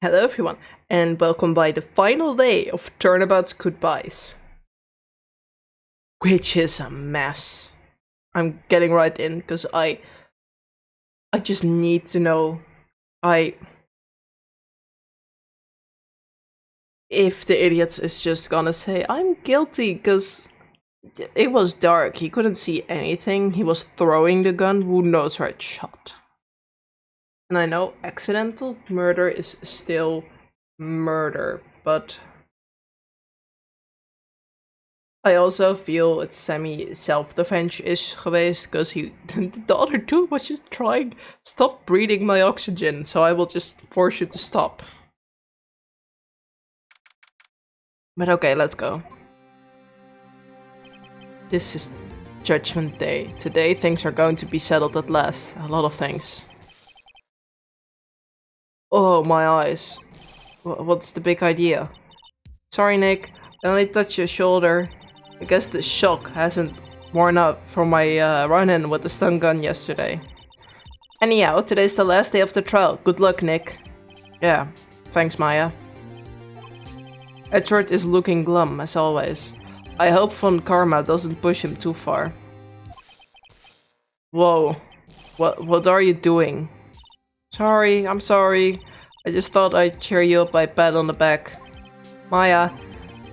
Hello everyone, and welcome by the final day of Turnabout Goodbyes. Which is a mess. I'm getting right in, because I just need to know if the idiot is just gonna say, I'm guilty, because it was dark, he couldn't see anything, he was throwing the gun, who knows where it shot. And I know accidental murder is still murder, but I also feel it's semi-self-defense-ish geweest, because the other dude was just trying, stop breathing my oxygen, so I will just force you to stop. But okay, let's go. This is Judgment Day. Today things are going to be settled at last. A lot of things. Oh, my eyes. What's the big idea? Sorry, Nick. I only touched your shoulder. I guess the shock hasn't worn up from my run-in with the stun gun yesterday. Anyhow, today's the last day of the trial. Good luck, Nick. Yeah, thanks, Maya. Edgeworth is looking glum, as always. I hope Von Karma doesn't push him too far. Whoa. What are you doing? Sorry, I'm sorry. I just thought I'd cheer you up by a pat on the back. Maya,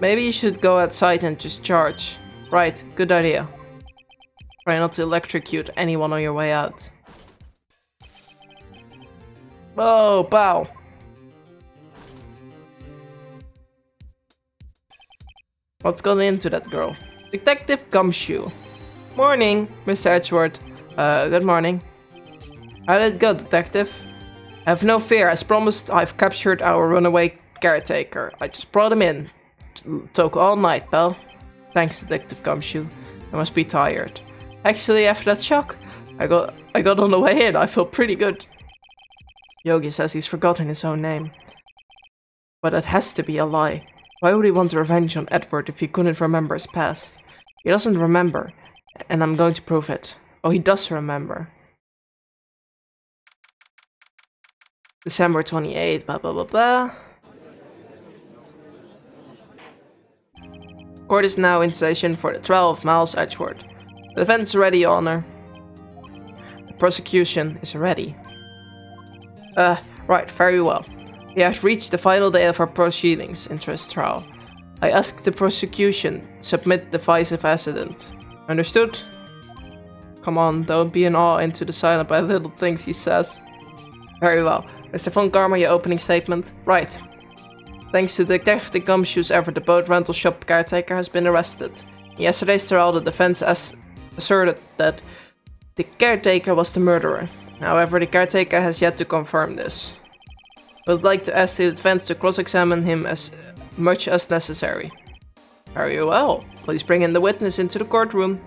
maybe you should go outside and just charge. Right, good idea. Try not to electrocute anyone on your way out. Oh, pow! What's gone into that girl? Detective Gumshoe. Morning, Mr. Edgeworth. Good morning. How did it go, Detective? Have no fear, as promised, I've captured our runaway caretaker. I just brought him in. Took all night, pal. Thanks, Detective Gumshoe. I must be tired. Actually, after that shock, I got on the way in. I feel pretty good. Yogi says he's forgotten his own name. But that has to be a lie. Why would he want revenge on Edward if he couldn't remember his past? He doesn't remember, and I'm going to prove it. Oh, he does remember. December 28th, blah blah blah blah. Court is now in session for the trial of Miles Edgeworth. The defense is ready, Your Honor. The prosecution is ready. Right, very well. We have reached the final day of our proceedings in this trial. I ask the prosecution submit the divisive incident. Understood? Come on, don't be in awe into the silent by little things he says. Very well. Mr. Von Karma, your opening statement. Right. Thanks to Detective Gumshoe's effort, the boat rental shop caretaker has been arrested. In yesterday's trial, the defense asserted that the caretaker was the murderer. However, the caretaker has yet to confirm this. I would like to ask the defense to cross-examine him as much as necessary. Very well. Please bring in the witness into the courtroom.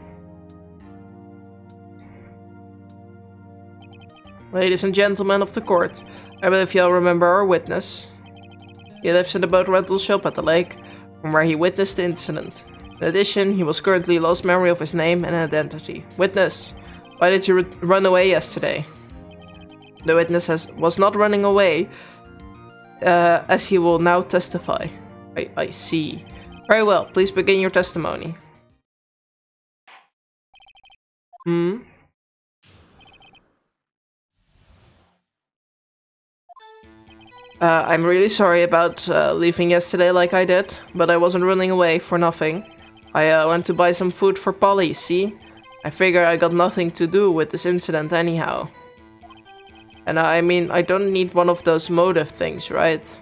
Ladies and gentlemen of the court, I believe you all remember our witness. He lives in the boat rental shop at the lake, from where he witnessed the incident. In addition, he was currently lost memory of his name and identity. Witness, why did you run away yesterday? The witness was not running away, as he will now testify. I see. Very well, please begin your testimony. I'm really sorry about leaving yesterday like I did, but I wasn't running away for nothing. I went to buy some food for Polly, see? I figure I got nothing to do with this incident anyhow. And I mean, I don't need one of those motive things, right?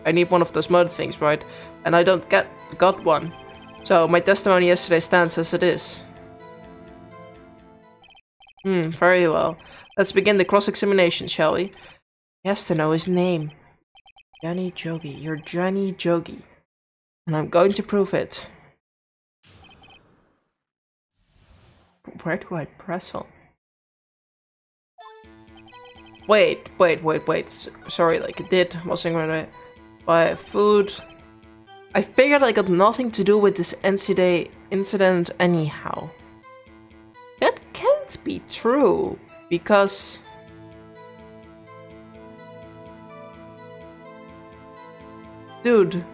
I need one of those motive things, right? And I don't got one. So my testimony yesterday stands as it is. Very well. Let's begin the cross-examination, shall we? He has to know his name. Johnny Jogi, you're Johnny Jogi. And I'm going to prove it. Where do I press on? Wait. Sorry, like it did. Wasn't gonna buy food. I figured I got nothing to do with this incident anyhow. That can't be true, because Dude.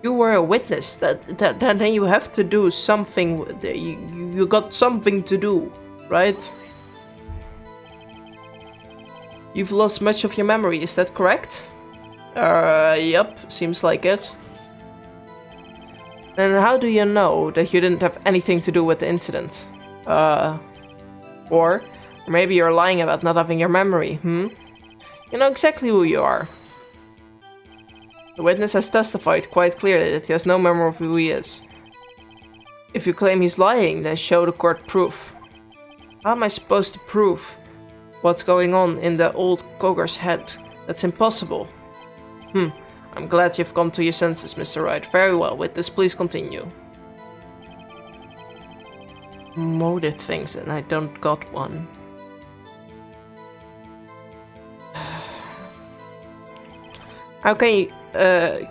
You were a witness. Then you have to do something. You got something to do, right? You've lost much of your memory, is that correct? Yep, seems like it. Then how do you know that you didn't have anything to do with the incident? Or maybe you're lying about not having your memory, You know exactly who you are. The witness has testified quite clearly that he has no memory of who he is. If you claim he's lying, then show the court proof. How am I supposed to prove what's going on in the old Cogger's head? That's impossible. I'm glad you've come to your senses, Mr. Wright. Very well, with this, please continue. Motive things, and I don't got one. How can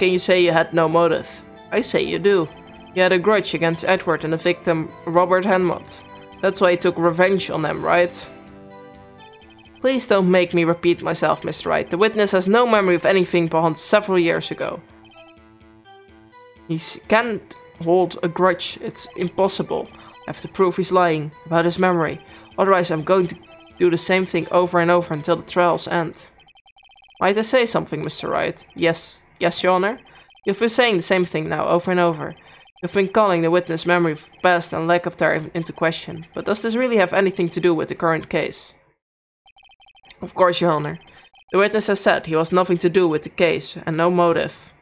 you say you had no motive? I say you do. You had a grudge against Edgeworth and the victim, Robert Henmont. That's why he took revenge on them, right? Please don't make me repeat myself, Mr. Wright. The witness has no memory of anything beyond several years ago. He can't hold a grudge. It's impossible. I have to prove he's lying about his memory. Otherwise, I'm going to do the same thing over and over until the trials end. Might I say something, Mr. Wright? Yes. Yes, Your Honor? You've been saying the same thing now, over and over. You've been calling the witness' memory of the past and lack of there into question. But does this really have anything to do with the current case? Of course, Your Honor. The witness has said he has nothing to do with the case and no motive.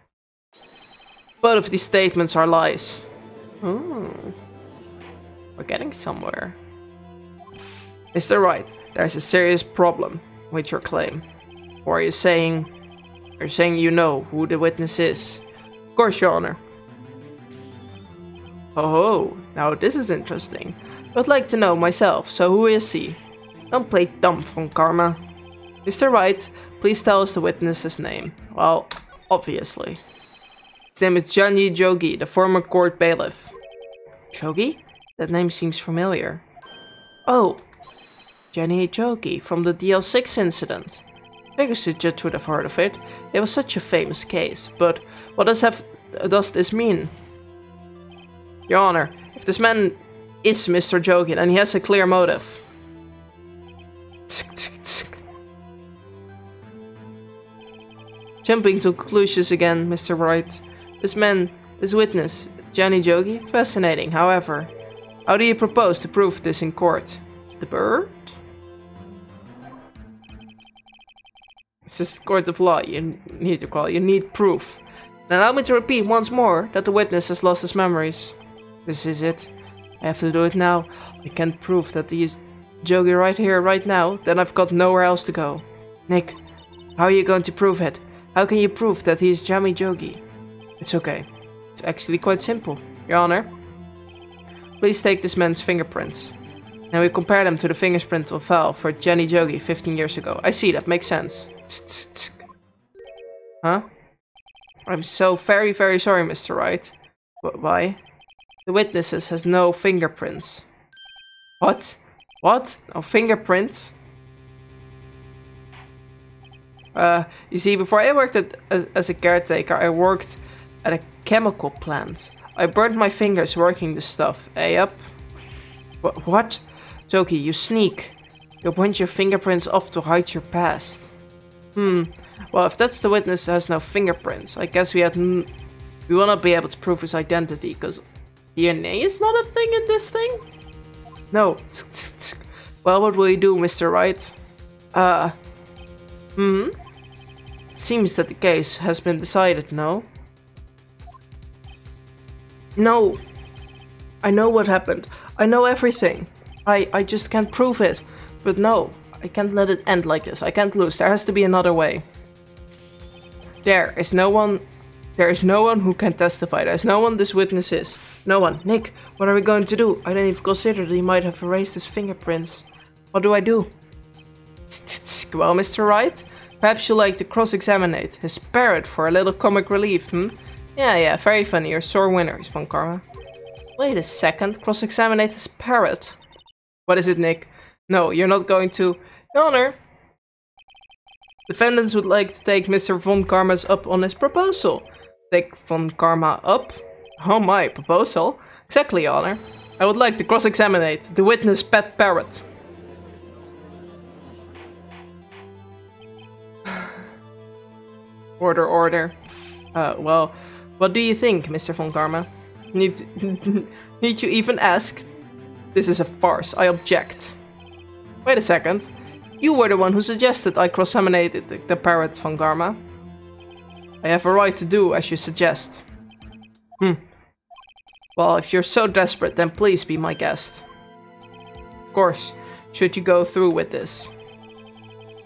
Both of these statements are lies. We're getting somewhere. Mr. Wright, there's a serious problem with your claim. Or you're saying you know who the witness is. Of course, Your Honor. Oh, now this is interesting. I'd like to know myself, so who is he? Don't play dumb, Von Karma. Mr. Wright, please tell us the witness's name. Well, obviously. His name is Johnny Jogi, the former court bailiff. Jogi? That name seems familiar. Oh, Johnny Jogi from the DL6 incident. Figures the judge would have heard of it. It was such a famous case. But what does this mean? Your Honor, if this man is Mr. Jogi, then he has a clear motive. Jumping to conclusions again, Mr. Wright. This witness, Johnny Jogi, fascinating, however. How do you propose to prove this in court? The bird? This is court of law, you need proof. And allow me to repeat once more that the witness has lost his memories. This is it. I have to do it now. I can't prove that he is Jogi right here, right now, then I've got nowhere else to go. Nick, how are you going to prove it? How can you prove that he is Johnny Jogi? It's okay. It's actually quite simple, Your Honor. Please take this man's fingerprints. And we compare them to the fingerprints on file for Johnny Jogi 15 years ago. I see, that makes sense. Huh? I'm so very, very sorry, Mr. Wright. Why? The witnesses has no fingerprints. What? What? No fingerprints? You see, before I worked as a caretaker, I worked at a chemical plant. I burned my fingers working this stuff. Yup. What? Jogi, you sneak. You point your fingerprints off to hide your past. Well, if that's the witness has no fingerprints, I guess we will not be able to prove his identity, because DNA is not a thing in this thing? No. Well, what will you do, Mr. Wright? It seems that the case has been decided, no? No. I know what happened. I know everything. I just can't prove it. But no, I can't let it end like this. I can't lose. There has to be another way. There is no one who can testify. There's no one this witness is. No one. Nick, what are we going to do? I didn't even consider that he might have erased his fingerprints. What do I do? Well, Mr. Wright, perhaps you'd like to cross-examine his parrot for a little comic relief, Yeah, very funny. You're a sore winner, Von Karma. Wait a second. Cross-examine his parrot. What is it, Nick? No, you're not going to... Your Honor. Defendants would like to take Mr. Von Karma's up on his proposal. Take Von Karma up? Oh my, proposal? Exactly, Your Honor. I would like to cross-examine the witness pet parrot. Order. Well, what do you think, Mr. Von Karma? Need you even ask? This is a farce. I object. Wait a second. You were the one who suggested I cross-examined the parrot, Von Karma. I have a right to do as you suggest. Well, if you're so desperate, then please be my guest. Of course, should you go through with this.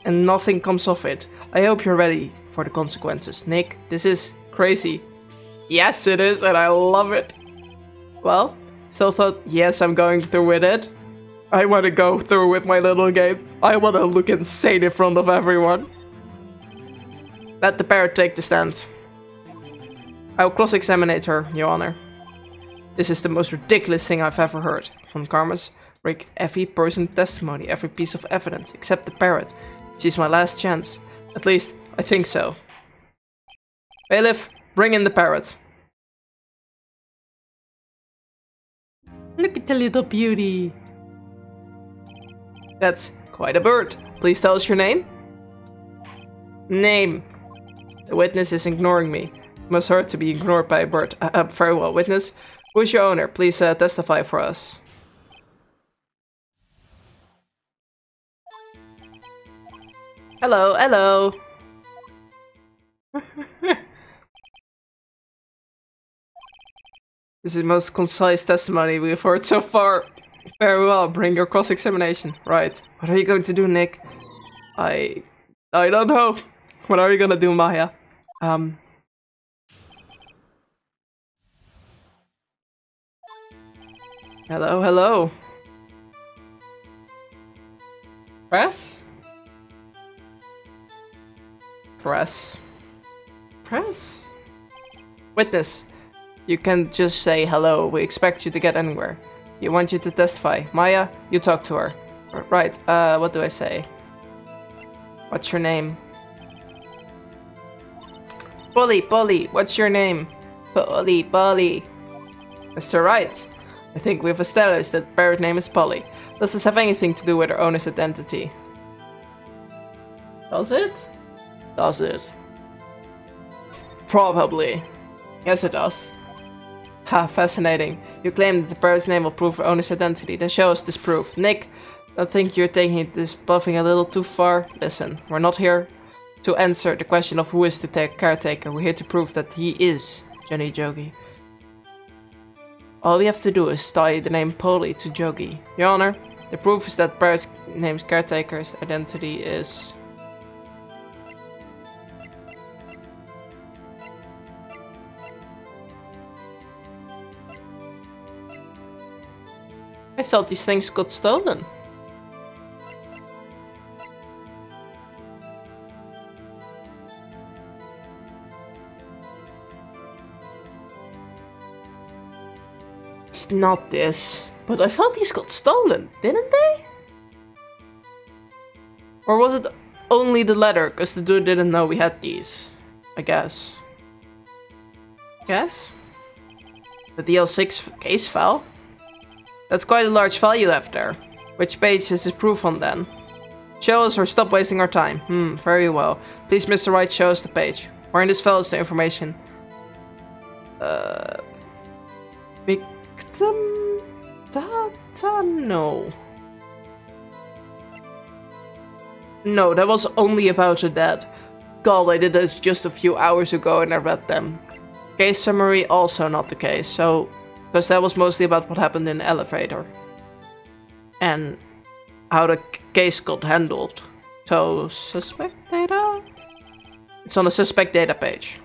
And nothing comes of it, I hope you're ready for the consequences. Nick, this is crazy. Yes, it is, and I love it. Well, still thought, yes, I'm going through with it. I want to go through with my little game. I want to look insane in front of everyone. Let the parrot take the stand. I will cross-examine her, Your Honor. This is the most ridiculous thing I've ever heard. Von Karma's rigged every person's testimony, every piece of evidence, except the parrot. She's my last chance. At least, I think so. Bailiff, bring in the parrot. Look at the little beauty. That's quite a bird. Please tell us your name. Name. The witness is ignoring me. It must hurt to be ignored by a bird. Very well, witness. Who is your owner? Please testify for us. Hello, hello. This is the most concise testimony we've heard so far. Very well, bring your cross-examination. Right. What are you going to do, Nick? I don't know. What are you gonna do, Maya? Hello. Press? Witness, you can't just say hello. We expect you to get anywhere. We want you to testify. Maya, you talk to her. Right, what do I say? What's your name? Polly, what's your name? Polly. Mr. Wright, I think we've established that the parrot name is Polly. Does this have anything to do with her owner's identity? Does it? Probably. Yes, it does. Ha, fascinating. You claim that the parrot's name will prove her owner's identity. Then show us this proof. Nick, I think you're taking this bluffing a little too far. Listen, we're not here to answer the question of who is the caretaker. We're here to prove that he is Johnny Jogi. All we have to do is tie the name Polly to Jogi. Your Honor, the proof is that parrot's name's caretaker's identity is... I thought these things got stolen. It's not this, but I thought these got stolen, didn't they? Or was it only the letter, because the dude didn't know we had these? I guess. The DL6 case file? That's quite a large file you have there. Which page is this proof on then? Show us or stop wasting our time. Very well. Please, Mr. Wright, show us the page. Where in this file is the information? Victim data? No. No, that was only about the dead. God, I did this just a few hours ago and I read them. Case summary, also not the case, so... Because that was mostly about what happened in the elevator. And how the case got handled. So, suspect data? It's on the suspect data page.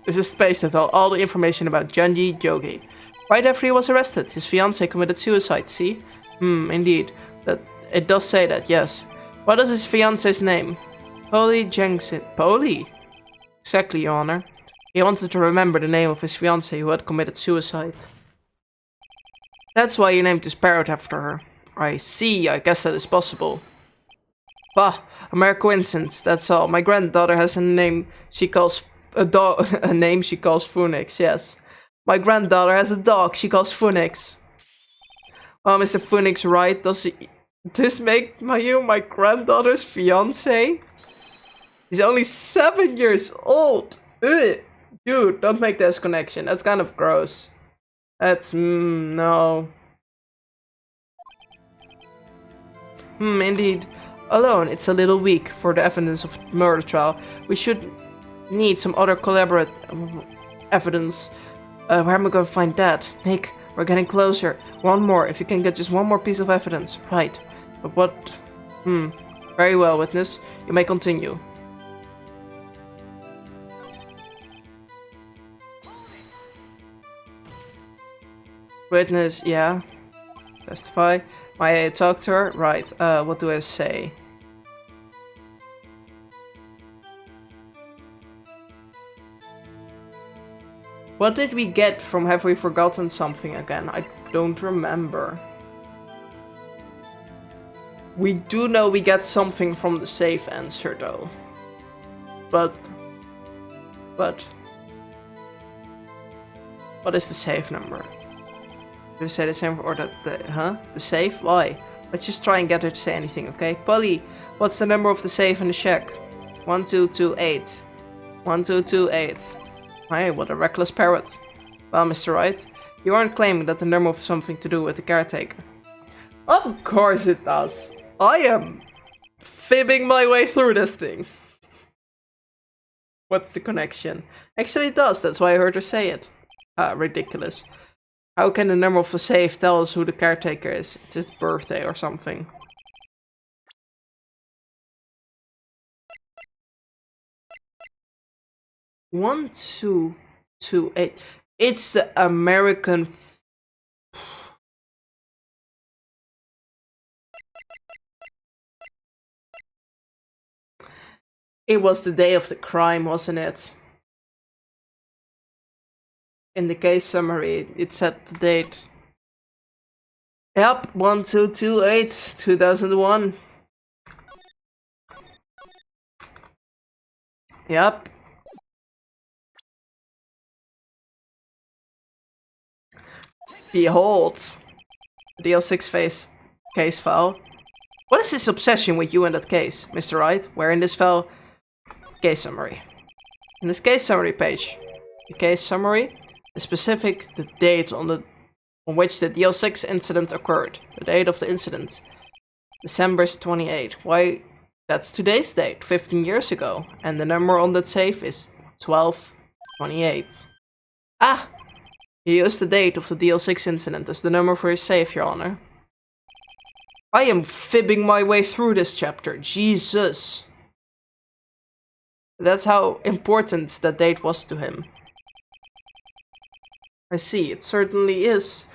This is the page that has all the information about Johnny Jogi. Right after he was arrested, his fiancée committed suicide, see? Indeed. It does say that, yes. What is his fiancée's name? Polly Jensen. Polly? Exactly, Your Honor. He wanted to remember the name of his fiancée who had committed suicide. That's why he named his parrot after her. I see, I guess that is possible. Bah, a mere coincidence, that's all. My granddaughter has a name she calls a dog. A name she calls Phoenix, yes. My granddaughter has a dog she calls Phoenix. Oh, Mr. Phoenix, Wright, does this make you my granddaughter's fiance? He's only 7 years old. Ugh. Dude, don't make this connection. That's kind of gross. That's no. Indeed. Alone, it's a little weak for the evidence of murder trial. We should need some other collaborate evidence. Where am I gonna find that? Nick, we're getting closer. One more, if you can get just one more piece of evidence. Right. But what? Very well, witness. You may continue. Witness, yeah. Testify. May I talk to her? Right. What do I say? What did we get from Have We Forgotten Something again? I don't remember. We do know we get something from the safe answer though. But what is the safe number? Do you say the same or that the safe? Why? Let's just try and get her to say anything, okay? Polly, what's the number of the safe in the shack? 1228. 1228. Hey, what a reckless parrot. Well, Mr. Wright, you aren't claiming that the number has something to do with the caretaker. Of course it does. I am fibbing my way through this thing. What's the connection? Actually it does, that's why I heard her say it. Ridiculous. How can the number of the safe tell us who the caretaker is? It's his birthday or something. One, 2, 2, 8. It's the American. It was the day of the crime, wasn't it? In the case summary, it said the date. Yep, 1228, 2001. Yep. Behold, the DL6 case file. What is this obsession with you in that case, Mr. Wright? Where in this file? Case summary. In this case summary page, the case summary is specific the date on which the DL6 incident occurred. The date of the incident, December 28. Why? That's today's date, 15 years ago, and the number on that safe is 1228. Ah! He used the date of the DL6 incident as the number for his safe, Your Honor. I am fibbing my way through this chapter. Jesus. That's how important that date was to him. I see, it certainly is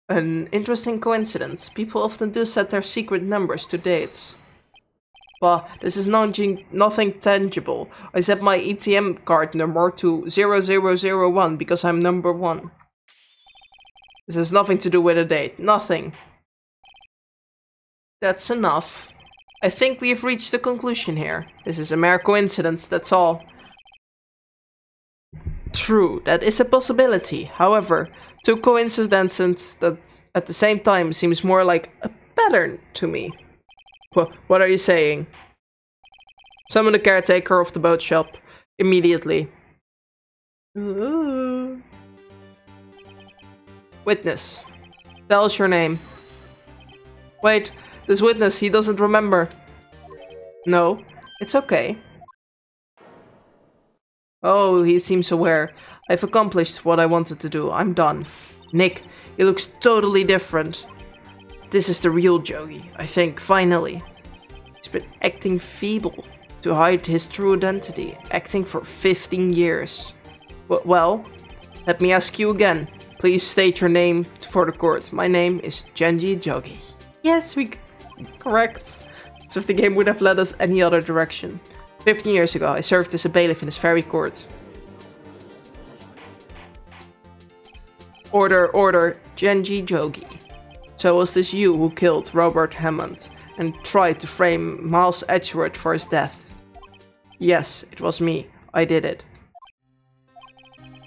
an interesting coincidence. People often do set their secret numbers to dates. But this is nothing tangible. I set my ATM card number to 0001 because I'm number 1. This has nothing to do with a date. Nothing. That's enough. I think we have reached a conclusion here. This is a mere coincidence, that's all. True, that is a possibility. However, two coincidences that at the same time seems more like a pattern to me. What are you saying? Summon the caretaker of the boat shop immediately. Ooh. Witness, tell us your name. Wait, this witness, he doesn't remember. No, it's okay. Oh, he seems aware. I've accomplished what I wanted to do. I'm done. Nick, he looks totally different. This is the real Joey, I think, finally. He's been acting feeble to hide his true identity, acting for 15 years. Well, let me ask you again. Please state your name for the court. My name is Genji Jogi. Yes, correct. So if the game would have led us any other direction. 15 years ago, I served as a bailiff in this very court. Order, Genji Jogi. So was this you who killed Robert Hammond? and tried to frame Miles Edgeworth for his death. Yes, it was me. I did it.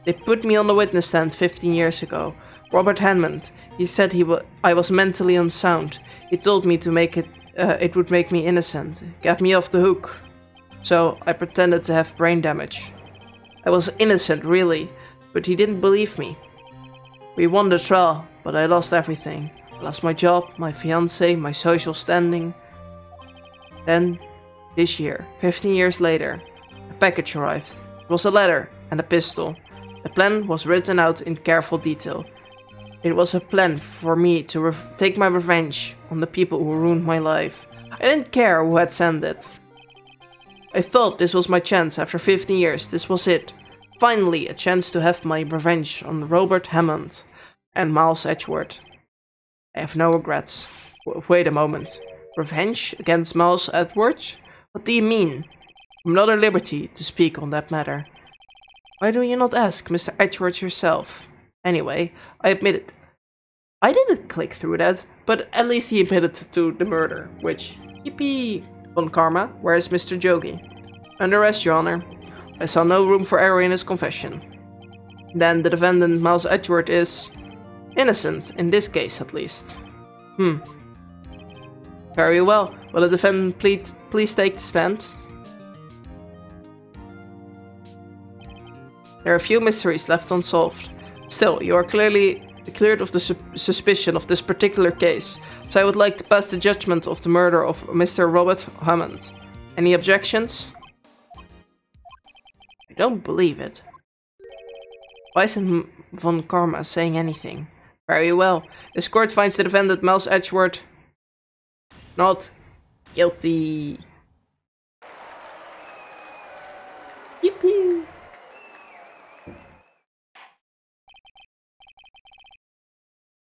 They put me on the witness stand 15 years ago. Robert Hammond. He said I was mentally unsound. He told me to make it would make me innocent, get me off the hook. So I pretended to have brain damage. I was innocent, really, but he didn't believe me. We won the trial, but I lost everything. I lost my job, my fiancé, my social standing. Then, this year, 15 years later, a package arrived. It was a letter and a pistol. The plan was written out in careful detail. It was a plan for me to take my revenge on the people who ruined my life. I didn't care who had sent it. I thought this was my chance after 15 years. This was it. Finally, a chance to have my revenge on Robert Hammond and Miles Edgeworth. I have no regrets. Wait a moment. Revenge against Miles Edgeworth? What do you mean? I'm not at liberty to speak on that matter. Why do you not ask Mr. Edgeworth yourself? Anyway, I admit it. I didn't click through that, but at least he admitted to the murder, which, yippee, Von Karma, where is Mr. Jogi? Under arrest, Your Honor. I saw no room for error in his confession. Then the defendant, Miles Edgeworth, is innocent, in this case at least. Very well. Will the defendant please take the stand? There are a few mysteries left unsolved. Still, you are clearly cleared of the suspicion of this particular case, so I would like to pass the judgment of the murder of Mr. Robert Hammond. Any objections? I don't believe it. Why isn't Von Karma saying anything? Very well. This court finds the defendant Miles Edgeworth not guilty. Yippee!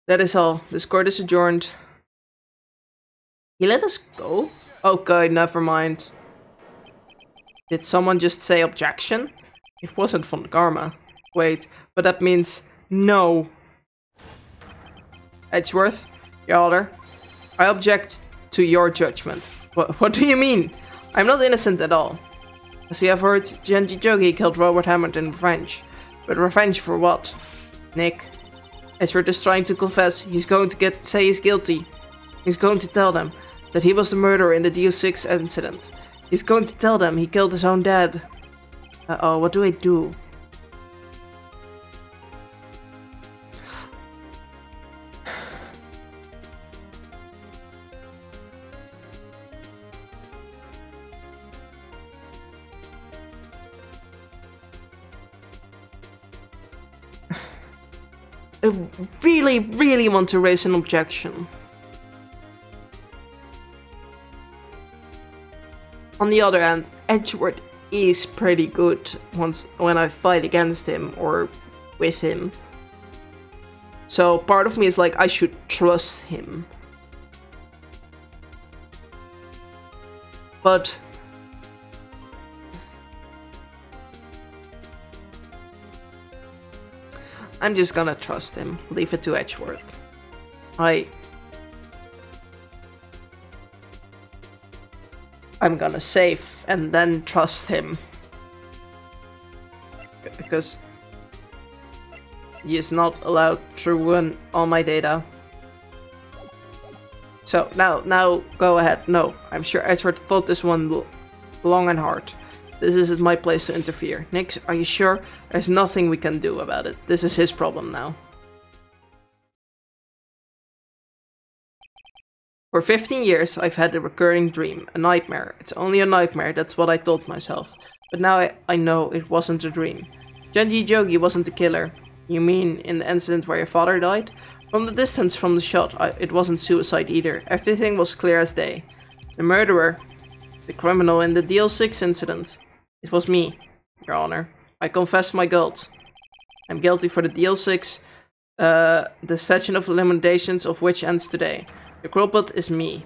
That is all. This court is adjourned. He let us go? Okay, never mind. Did someone just say objection? It wasn't Von Karma. Wait, but that means no. Edgeworth, Your Honor, I object to your judgment. What do you mean? I'm not innocent at all. As you have heard, Genji Jogi killed Robert Hammond in revenge. But revenge for what? Nick. Edgeworth is trying to confess. He's going to say he's guilty. He's going to tell them that he was the murderer in the DO6 incident. He's going to tell them he killed his own dad. Uh-oh, what do I do? I really, really want to raise an objection. On the other hand, Edgeworth is pretty good when I fight against him or with him. So part of me is like, I should trust him. But I'm just gonna trust him. Leave it to Edgeworth. I'm gonna save and then trust him. Because he is not allowed to ruin all my data. So now go ahead. No, I'm sure Edgeworth thought this one long and hard. This isn't my place to interfere. Nick, are you sure? There's nothing we can do about it. This is his problem now. For 15 years, I've had a recurring dream, a nightmare. It's only a nightmare, that's what I told myself. But now I know it wasn't a dream. Genji Jogi wasn't the killer. You mean in the incident where your father died? From the distance from the shot, it wasn't suicide either. Everything was clear as day. The murderer, the criminal in the DL6 incident. It was me, Your Honor. I confess my guilt. I'm guilty for the DL6, the statute of limitations of which ends today. The culprit is me.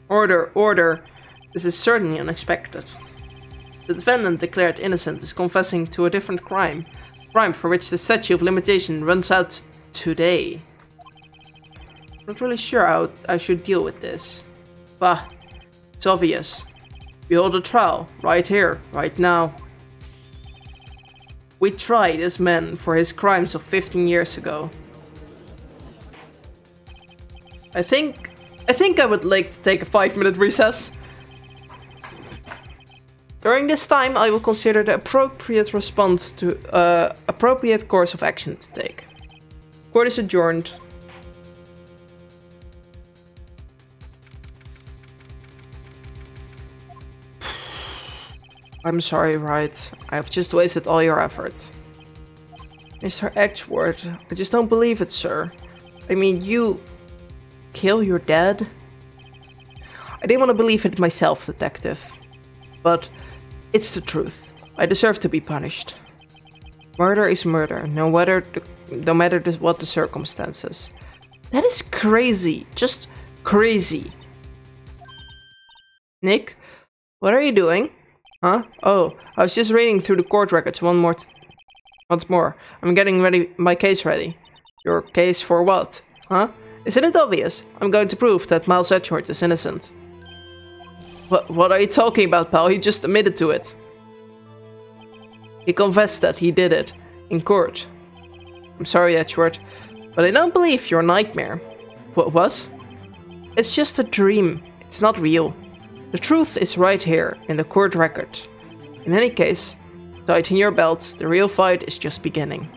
Order, order. This is certainly unexpected. The defendant declared innocent is confessing to a different crime. Crime for which the statute of limitation runs out today. Not really sure how I should deal with this. Bah, it's obvious. We hold a trial, right here, right now. We tried this man for his crimes of 15 years ago. I think I would like to take a 5-minute recess. During this time, I will consider the appropriate response to appropriate course of action to take. Court is adjourned. I'm sorry, Wright. I've just wasted all your effort. Mr. Edgeworth, I just don't believe it, sir. I mean, you kill your dad? I didn't want to believe it myself, detective. But it's the truth. I deserve to be punished. Murder is murder, no matter what the circumstances. That is crazy. Just crazy. Nick, what are you doing? Huh? Oh, I was just reading through the court records once more. I'm getting my case ready. Your case for what? Huh? Isn't it obvious? I'm going to prove that Miles Edgeworth is innocent. What are you talking about, pal? He just admitted to it. He confessed that he did it. In court. I'm sorry, Edgeworth, but I don't believe your nightmare. What? It's just a dream. It's not real. The truth is right here, in the court record. In any case, tighten your belts. The real fight is just beginning.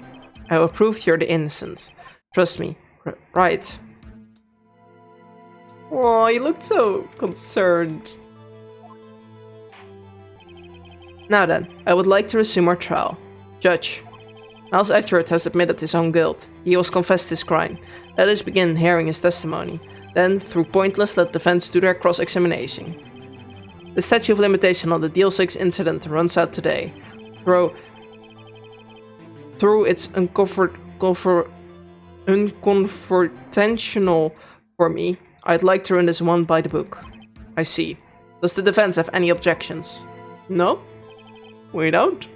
I will prove you're the innocent. Trust me. Right. Oh, you looked so concerned. Now then, I would like to resume our trial. Judge, Miles Edgeworth has admitted his own guilt. He has confessed his crime. Let us begin hearing his testimony. Then, through pointless, let defense do their cross-examination. The statute of limitation on the DL6 incident runs out today. Through its unconfrontational for me, I'd like to run this one by the book. I see. Does the defense have any objections? No? We don't?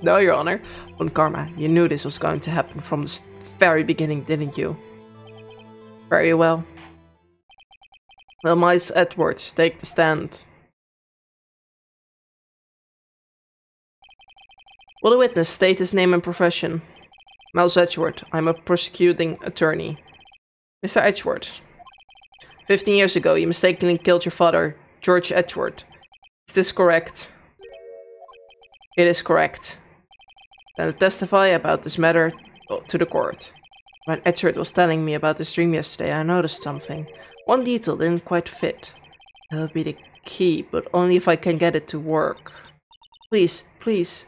No, Your Honor. Von Karma, you knew this was going to happen from the very beginning, didn't you? Very well. Will Miles Edgeworth take the stand? Will the witness state his name and profession? Miles Edgeworth, I'm a prosecuting attorney. Mr. Edgeworth, 15 years ago you mistakenly killed your father, George Edgeworth. Is this correct? It is correct. Then testify about this matter to the court. When Edgeworth was telling me about this dream yesterday, I noticed something. One detail didn't quite fit. That'll be the key, but only if I can get it to work. Please, please.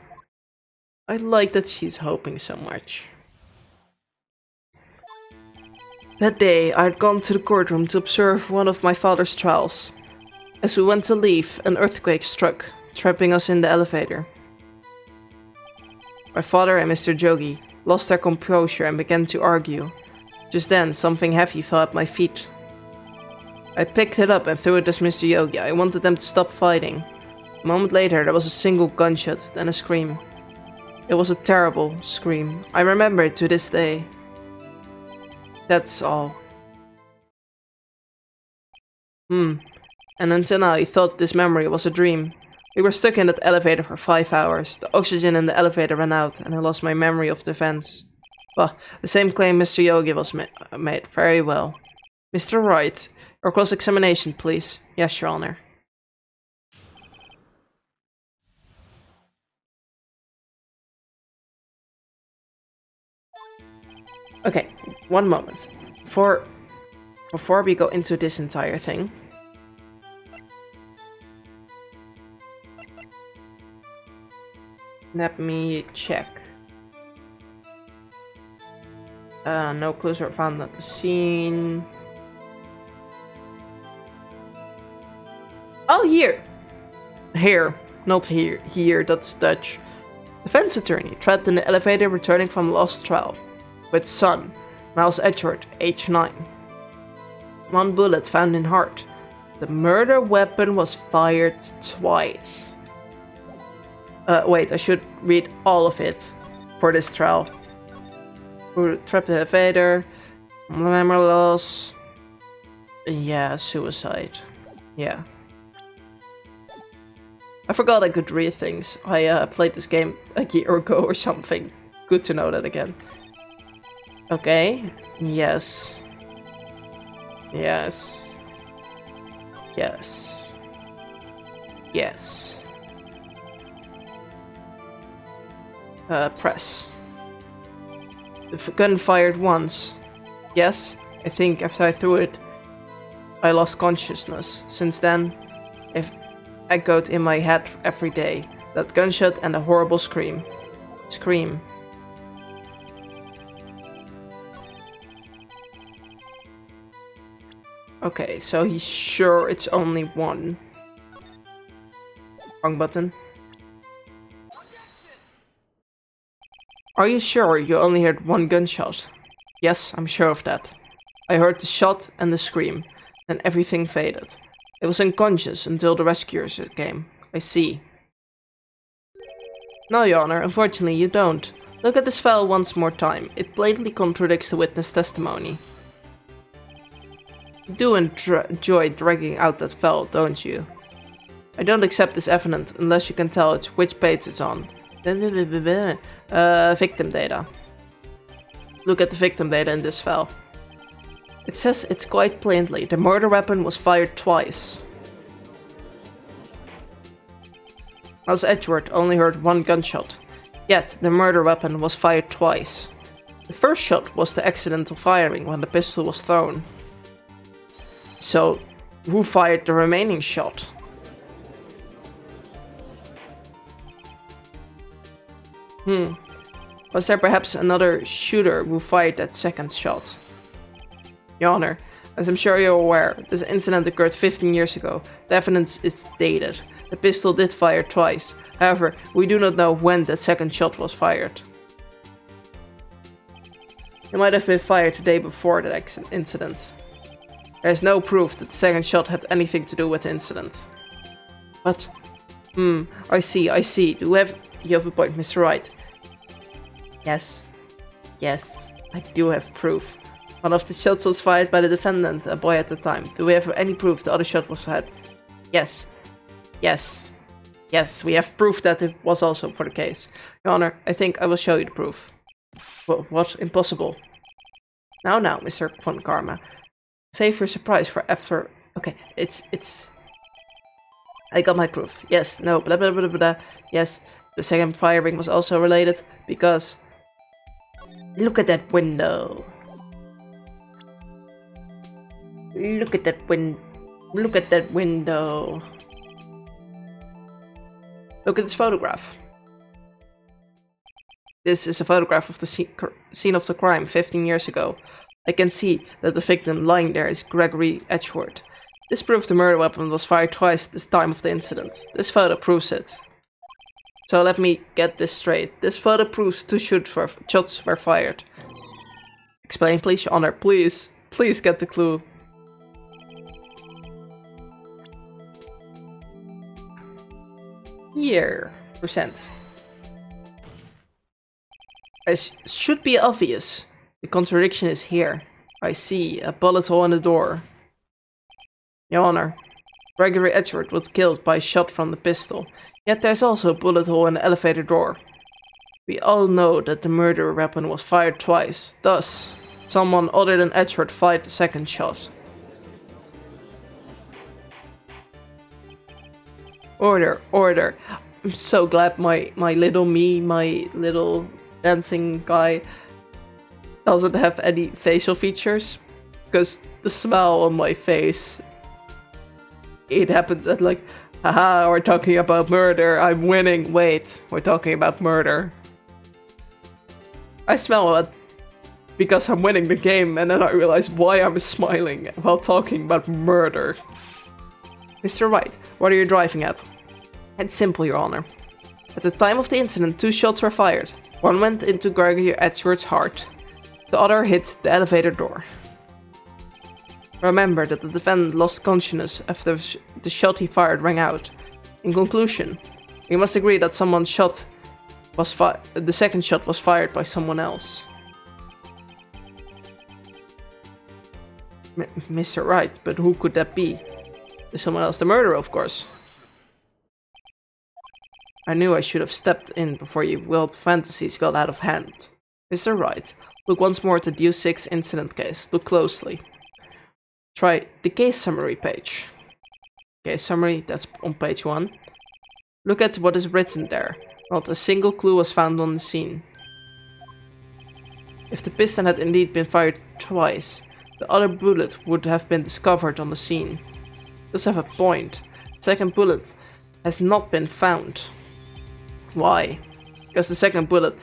I like that she's hoping so much. That day, I had gone to the courtroom to observe one of my father's trials. As we went to leave, an earthquake struck, trapping us in the elevator. My father and Mr. Jogi lost their composure and began to argue. Just then, something heavy fell at my feet. I picked it up and threw it at Mr. Yogi. I wanted them to stop fighting. A moment later, there was a single gunshot, then a scream. It was a terrible scream. I remember it to this day. That's all. And until now, I thought this memory was a dream. We were stuck in that elevator for 5 hours. The oxygen in the elevator ran out, and I lost my memory of the events. Well, the same claim Mr. Yogi was made. Very well. Mr. Wright, your cross-examination, please. Yes, Your Honor. Okay, one moment. Before we go into this entire thing. Let me check. No clues were found at the scene. Oh, here! Here, not here. Here, that's Dutch. Defense attorney, trapped in the elevator returning from lost trial. With son, Miles Edgeworth, age 9. One bullet found in heart. The murder weapon was fired twice. Wait, I should read all of it for this trial. Who trapped the elevator. Memory loss. Yeah, suicide. Yeah. I forgot I could read things. I played this game a year ago or something. Good to know that again. Okay. Yes. Yes. Yes. Yes. Press. The gun fired once. Yes. I think after I threw it, I lost consciousness. Since then, I've echoed in my head every day. That gunshot and a horrible scream. Scream. Okay, so he's sure it's only one. Wrong button. Are you sure you only heard one gunshot? Yes, I'm sure of that. I heard the shot and the scream, then everything faded. I was unconscious until the rescuers came. I see. No, Your Honor, unfortunately you don't. Look at this file once more time. It blatantly contradicts the witness testimony. You do enjoy dragging out that file, don't you? I don't accept this evidence unless you can tell it which page it's on. Victim data. Look at the victim data in this file. It says it's quite plainly the murder weapon was fired twice. As Edgeworth only heard one gunshot, yet the murder weapon was fired twice. The first shot was the accidental firing when the pistol was thrown. So, who fired the remaining shot? Was there perhaps another shooter who fired that second shot? Your Honor, as I'm sure you're aware, this incident occurred 15 years ago. The evidence is dated. The pistol did fire twice. However, we do not know when that second shot was fired. It might have been fired the day before that incident. There is no proof that the second shot had anything to do with the incident. But, I see. You have a point, Mr. Wright. Yes, I do have proof. One of the shots was fired by the defendant, a boy at the time. Do we have any proof the other shot was fired? Yes, we have proof that it was also for the case. Your Honor, I think I will show you the proof. What? Impossible. Now, Mr. von Karma. Save your surprise for after... Okay, it's... I got my proof. Yes, no, blah blah blah blah. Yes, the second firing was also related because... Look at that window. Look at that window. Look at this photograph. This is a photograph of the scene of the crime 15 years ago. I can see that the victim lying there is Gregory Edgeworth. This proves the murder weapon was fired twice at the time of the incident. This photo proves it. So let me get this straight. This photo proves two shots were fired. Explain please, Your Honor. Please get the clue. Here, percent. It should be obvious. The contradiction is here. I see a bullet hole in the door. Your Honor, Gregory Edgeworth was killed by a shot from the pistol. Yet there's also a bullet hole in the elevator door. We all know that the murder weapon was fired twice. Thus, someone other than Edgeworth fired the second shot. Order. I'm so glad my little dancing guy doesn't have any facial features. Because the smile on my face, it happens at like, haha, we're talking about murder, I'm winning. Wait, we're talking about murder. I smile it because I'm winning the game, and then I realize why I'm smiling while talking about murder. Mr. Wright, what are you driving at? It's simple, Your Honor. At the time of the incident, two shots were fired. One went into Gregory Edgeworth's heart. The other hit the elevator door. Remember that the defendant lost consciousness after the shot he fired rang out. In conclusion, we must agree that the second shot was fired by someone else. Mr. Wright, but who could that be? Is someone else the murderer, of course. I knew I should have stepped in before your wild fantasies got out of hand. Mr. Wright, look once more at the Due 6 incident case. Look closely. Try the case summary page. Case summary, that's on page 1. Look at what is written there. Not a single clue was found on the scene. If the piston had indeed been fired twice, the other bullet would have been discovered on the scene. Does have a point. The second bullet has not been found. Why? Because the second bullet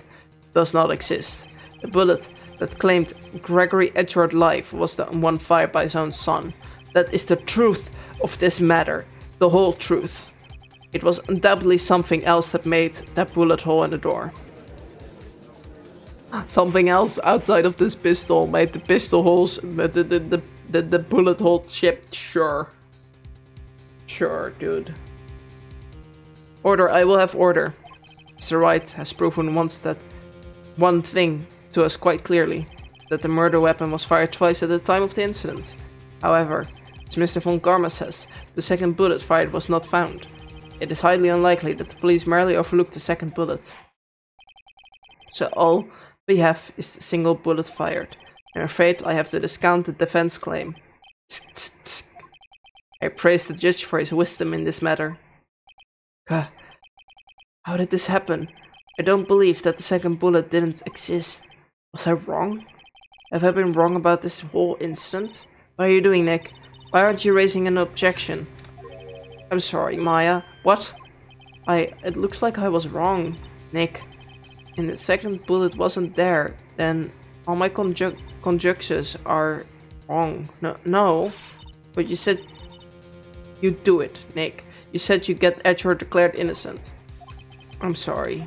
does not exist. The bullet that claimed Gregory Edgeworth's life was the one fired by his own son. That is the truth of this matter. The whole truth. It was undoubtedly something else that made that bullet hole in the door. Something else outside of this pistol made the pistol holes, the bullet hole shaped. Sure. Sure, dude. Order, I will have order. Mr. Wright has proven once that one thing to us quite clearly, that the murder weapon was fired twice at the time of the incident. However, as Mr. von Karma says, the second bullet fired was not found. It is highly unlikely that the police merely overlooked the second bullet. So all we have is the single bullet fired. I'm afraid I have to discount the defense claim. I praise the judge for his wisdom in this matter. How did this happen? I don't believe that the second bullet didn't exist. Was I wrong? Have I been wrong about this whole incident? What are you doing, Nick? Why aren't you raising an objection? I'm sorry, Maya. What? It looks like I was wrong, Nick. And the second bullet wasn't there, then all my conjectures are wrong. No. But you said you'd do it, Nick. You said you'd get Edgeworth declared innocent. I'm sorry.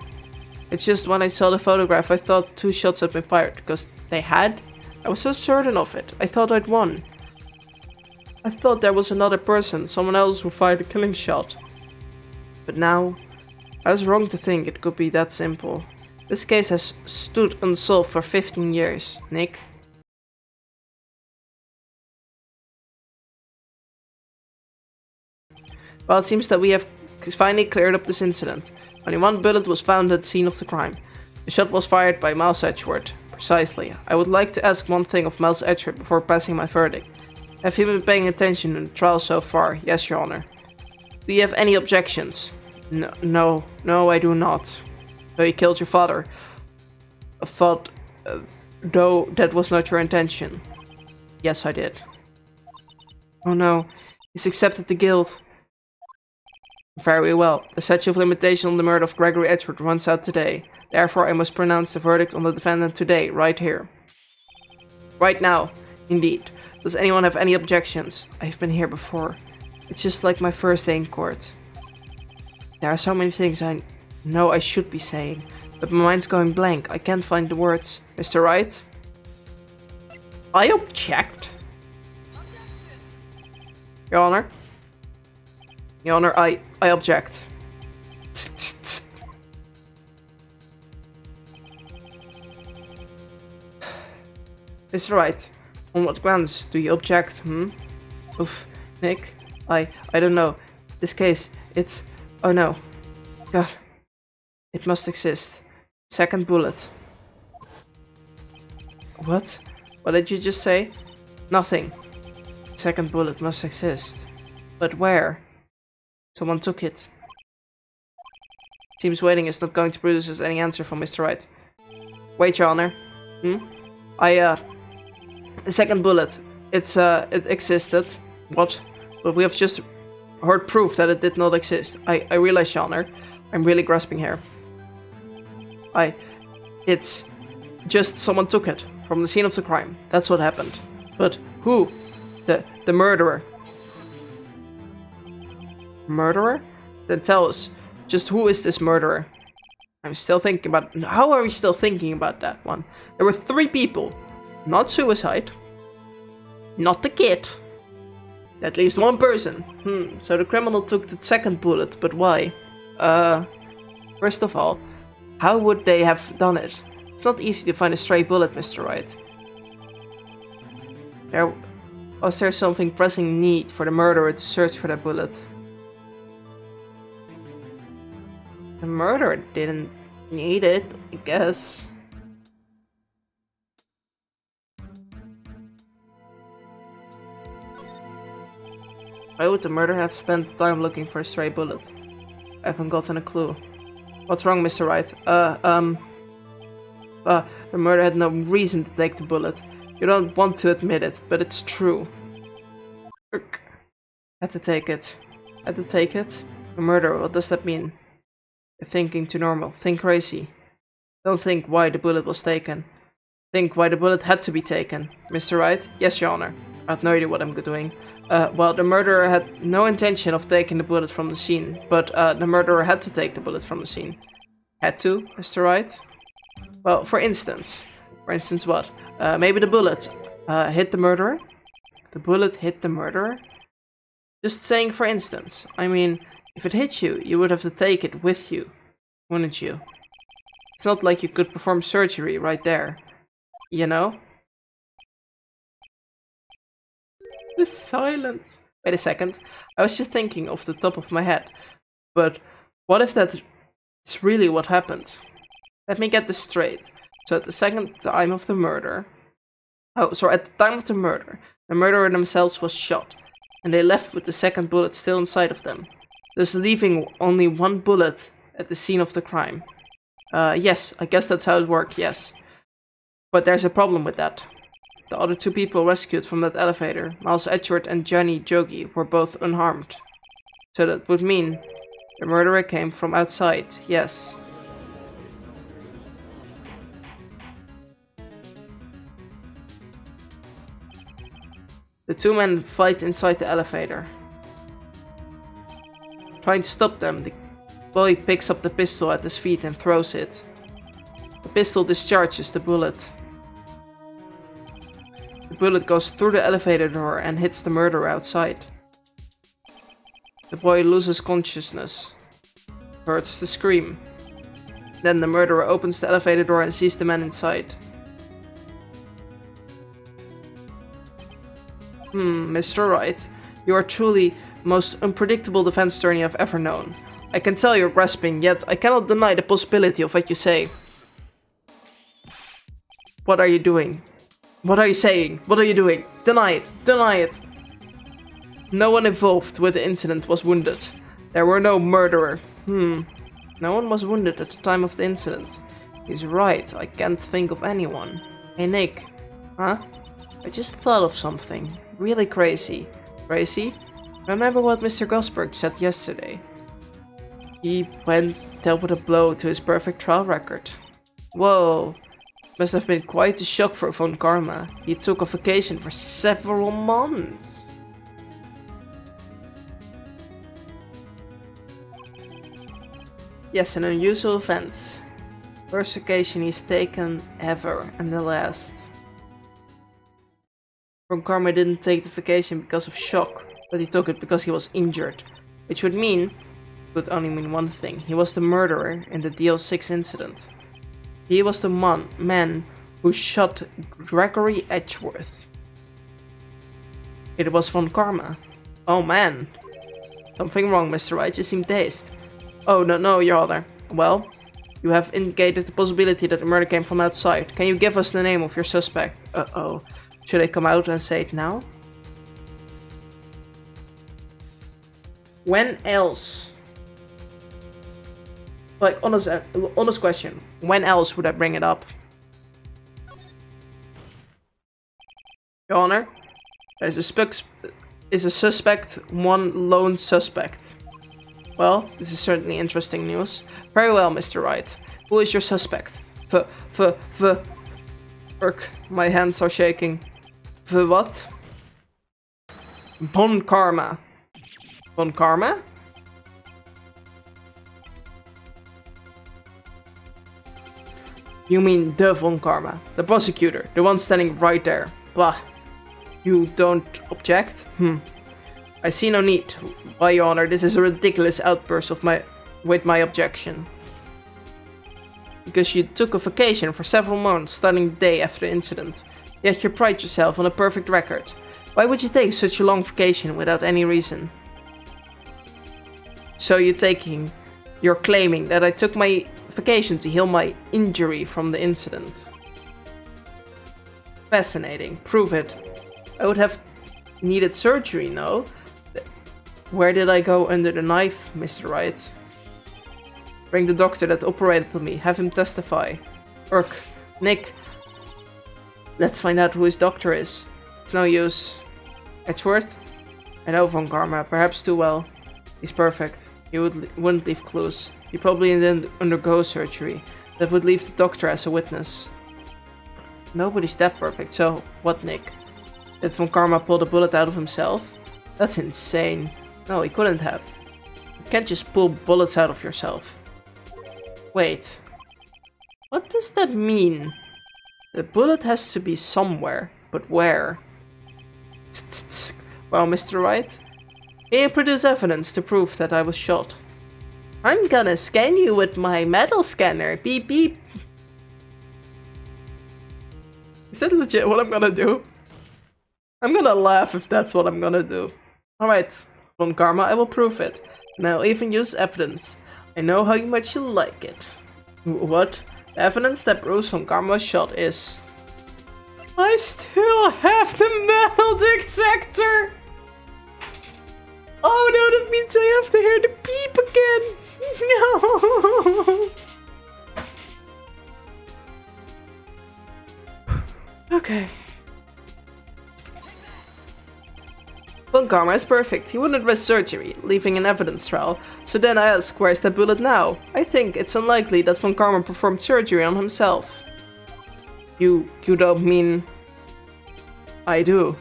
It's just when I saw the photograph, I thought 2 shots had been fired, because they had. I was so certain of it. I thought I'd won. I thought there was another person, someone else who fired the killing shot. But now, I was wrong to think it could be that simple. This case has stood unsolved for 15 years, Nick. Well, it seems that we have finally cleared up this incident. Only 1 bullet was found at the scene of the crime. The shot was fired by Miles Edgeworth. Precisely. I would like to ask one thing of Miles Edgeworth before passing my verdict. Have you been paying attention to the trial so far? Yes, Your Honor. Do you have any objections? No, I do not. So you killed your father. I thought, though that was not your intention. Yes, I did. Oh no, he's accepted the guilt. Very well. The statute of limitation on the murder of Gregory Edgeworth runs out today. Therefore, I must pronounce the verdict on the defendant today, right here. Right now, indeed. Does anyone have any objections? I've been here before. It's just like my first day in court. There are so many things I know I should be saying, but my mind's going blank. I can't find the words. Mr. Wright? I object. Your Honor? Your Honor, I object. Mr. Wright, on what grounds do you object, Oof, Nick, I don't know. This case, it's... Oh no. God. It must exist. Second bullet. What? What did you just say? Nothing. Second bullet must exist. But where? Someone took it. Seems waiting is not going to produce us any answer from Mr. Wright. Wait, Your Honor. The second bullet. It existed. What? But we have just heard proof that it did not exist. I realize, Your Honor. I'm really grasping here. It's just someone took it from the scene of the crime. That's what happened. But who? The murderer. Murderer? Then tell us, just who is this murderer? I'm still thinking about... How are we still thinking about that one? There were 3 people. Not suicide. Not the kid. At least 1 person. So the criminal took the second bullet, but why? First of all, how would they have done it? It's not easy to find a stray bullet, Mr. Wright. Was there something pressing need for the murderer to search for that bullet? The murderer didn't need it, I guess. Why would the murderer have spent time looking for a stray bullet? I haven't gotten a clue. What's wrong, Mr. Wright? The murderer had no reason to take the bullet. You don't want to admit it, but it's true. Had to take it. Had to take it? The murderer, what does that mean? You're thinking too normal. Think crazy. Don't think why the bullet was taken. Think why the bullet had to be taken. Mr. Wright? Yes, Your Honor. I have no idea what I'm doing. Well, the murderer had no intention of taking the bullet from the scene, but the murderer had to take the bullet from the scene. Had to, Mr. Wright? Well, for instance. For instance what? Maybe the bullet hit the murderer? The bullet hit the murderer? Just saying for instance. I mean, if it hit you, you would have to take it with you, wouldn't you? It's not like you could perform surgery right there, you know? The silence. Wait a second. I was just thinking off the top of my head. But what if that's really what happened? Let me get this straight. So at the second time of the murder... at the time of the murderer themselves was shot. And they left with the second bullet still inside of them. Thus leaving only one bullet at the scene of the crime. Yes, I guess that's how it worked, yes. But there's a problem with that. The other two people rescued from that elevator, Miles Edgeworth and Johnny Jogi, were both unharmed. So that would mean the murderer came from outside, yes. The two men fight inside the elevator. Trying to stop them, the boy picks up the pistol at his feet and throws it. The pistol discharges the bullet. The bullet goes through the elevator door and hits the murderer outside. The boy loses consciousness. Hurts to scream. Then the murderer opens the elevator door and sees the man inside. Mr. Wright, you are truly the most unpredictable defense attorney I've ever known. I can tell you're grasping, yet I cannot deny the possibility of what you say. What are you doing? What are you saying? What are you doing? Deny it! Deny it! No one involved with the incident was wounded. There were no murderer. No one was wounded at the time of the incident. He's right, I can't think of anyone. Hey Nick. Huh? I just thought of something. Really crazy. Crazy? Remember what Mr. Gosberg said yesterday? He dealt with a blow to his perfect trial record. Whoa. Must have been quite a shock for Von Karma. He took a vacation for several months. Yes, an unusual event. First vacation he's taken ever, and the last. Von Karma didn't take the vacation because of shock, but he took it because he was injured. Which would could only mean one thing. He was the murderer in the DL6 incident. He was the man who shot Gregory Edgeworth. It was Von Karma. Oh man. Something wrong, Mr. Wright, you seem dazed. Oh, no, Your Honor. Well, you have indicated the possibility that the murder came from outside. Can you give us the name of your suspect? Uh-oh. Should I come out and say it now? When else? Like, honest question. When else would I bring it up? Your Honor, there's a suspect, one lone suspect. Well, this is certainly interesting news. Very well, Mr. Wright. Who is your suspect? My hands are shaking. What? Von Karma. Von Karma? You mean the Von Karma, the prosecutor, the one standing right there. Blah. You don't object? I see no need. Why, Your Honor, this is a ridiculous outburst with my objection. Because you took a vacation for several months starting the day after the incident. Yet you pride yourself on a perfect record. Why would you take such a long vacation without any reason? So you're claiming that I took my vacation to heal my injury from the incident. Fascinating. Prove it. I would have needed surgery, no? Where did I go under the knife, Mr. Wright? Bring the doctor that operated on me. Have him testify. Urk. Nick. Let's find out who his doctor is. It's no use. Edgeworth? I know Von Karma, perhaps too well. He's perfect. He wouldn't leave clues. He probably didn't undergo surgery. That would leave the doctor as a witness. Nobody's that perfect, so what, Nick? Did Von Karma pull the bullet out of himself? That's insane. No, he couldn't have. You can't just pull bullets out of yourself. Wait. What does that mean? The bullet has to be somewhere, but where? Well, Mr. Wright, can you produce evidence to prove that I was shot? I'm gonna scan you with my metal scanner. Beep beep. Is that legit what I'm gonna do? I'm gonna laugh if that's what I'm gonna do. Alright, Von Karma, I will prove it. And I'll even use evidence. I know how much you like it. What? The evidence that proves Von Karma was shot is... I still have the metal detector! Oh no, that means I have to hear the beep again! No! Okay. Von Karma is perfect. He wouldn't risk surgery, leaving an evidence trail. So then I ask, where's that bullet now? I think it's unlikely that Von Karma performed surgery on himself. You don't mean... I do.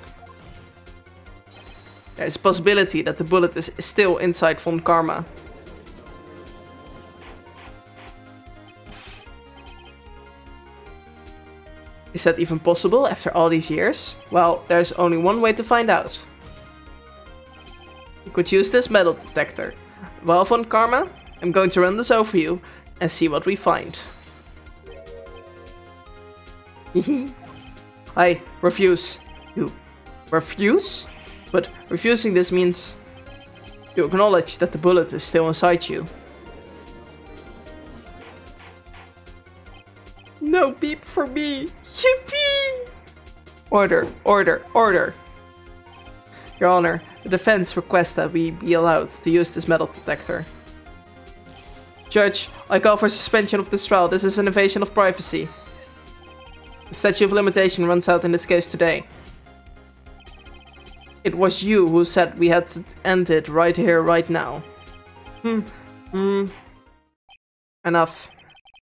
There's a possibility that the bullet is still inside Von Karma. Is that even possible after all these years? Well, there's only one way to find out. You could use this metal detector. Well, Von Karma, I'm going to run this over you and see what we find. I refuse. You refuse? But refusing this means you acknowledge that the bullet is still inside you. No beep for me. Yippee! Order, order, order. Your Honor, the defense requests that we be allowed to use this metal detector. Judge, I call for suspension of this trial. This is an invasion of privacy. The statute of limitation runs out in this case today. It was you who said we had to end it right here, right now. Enough.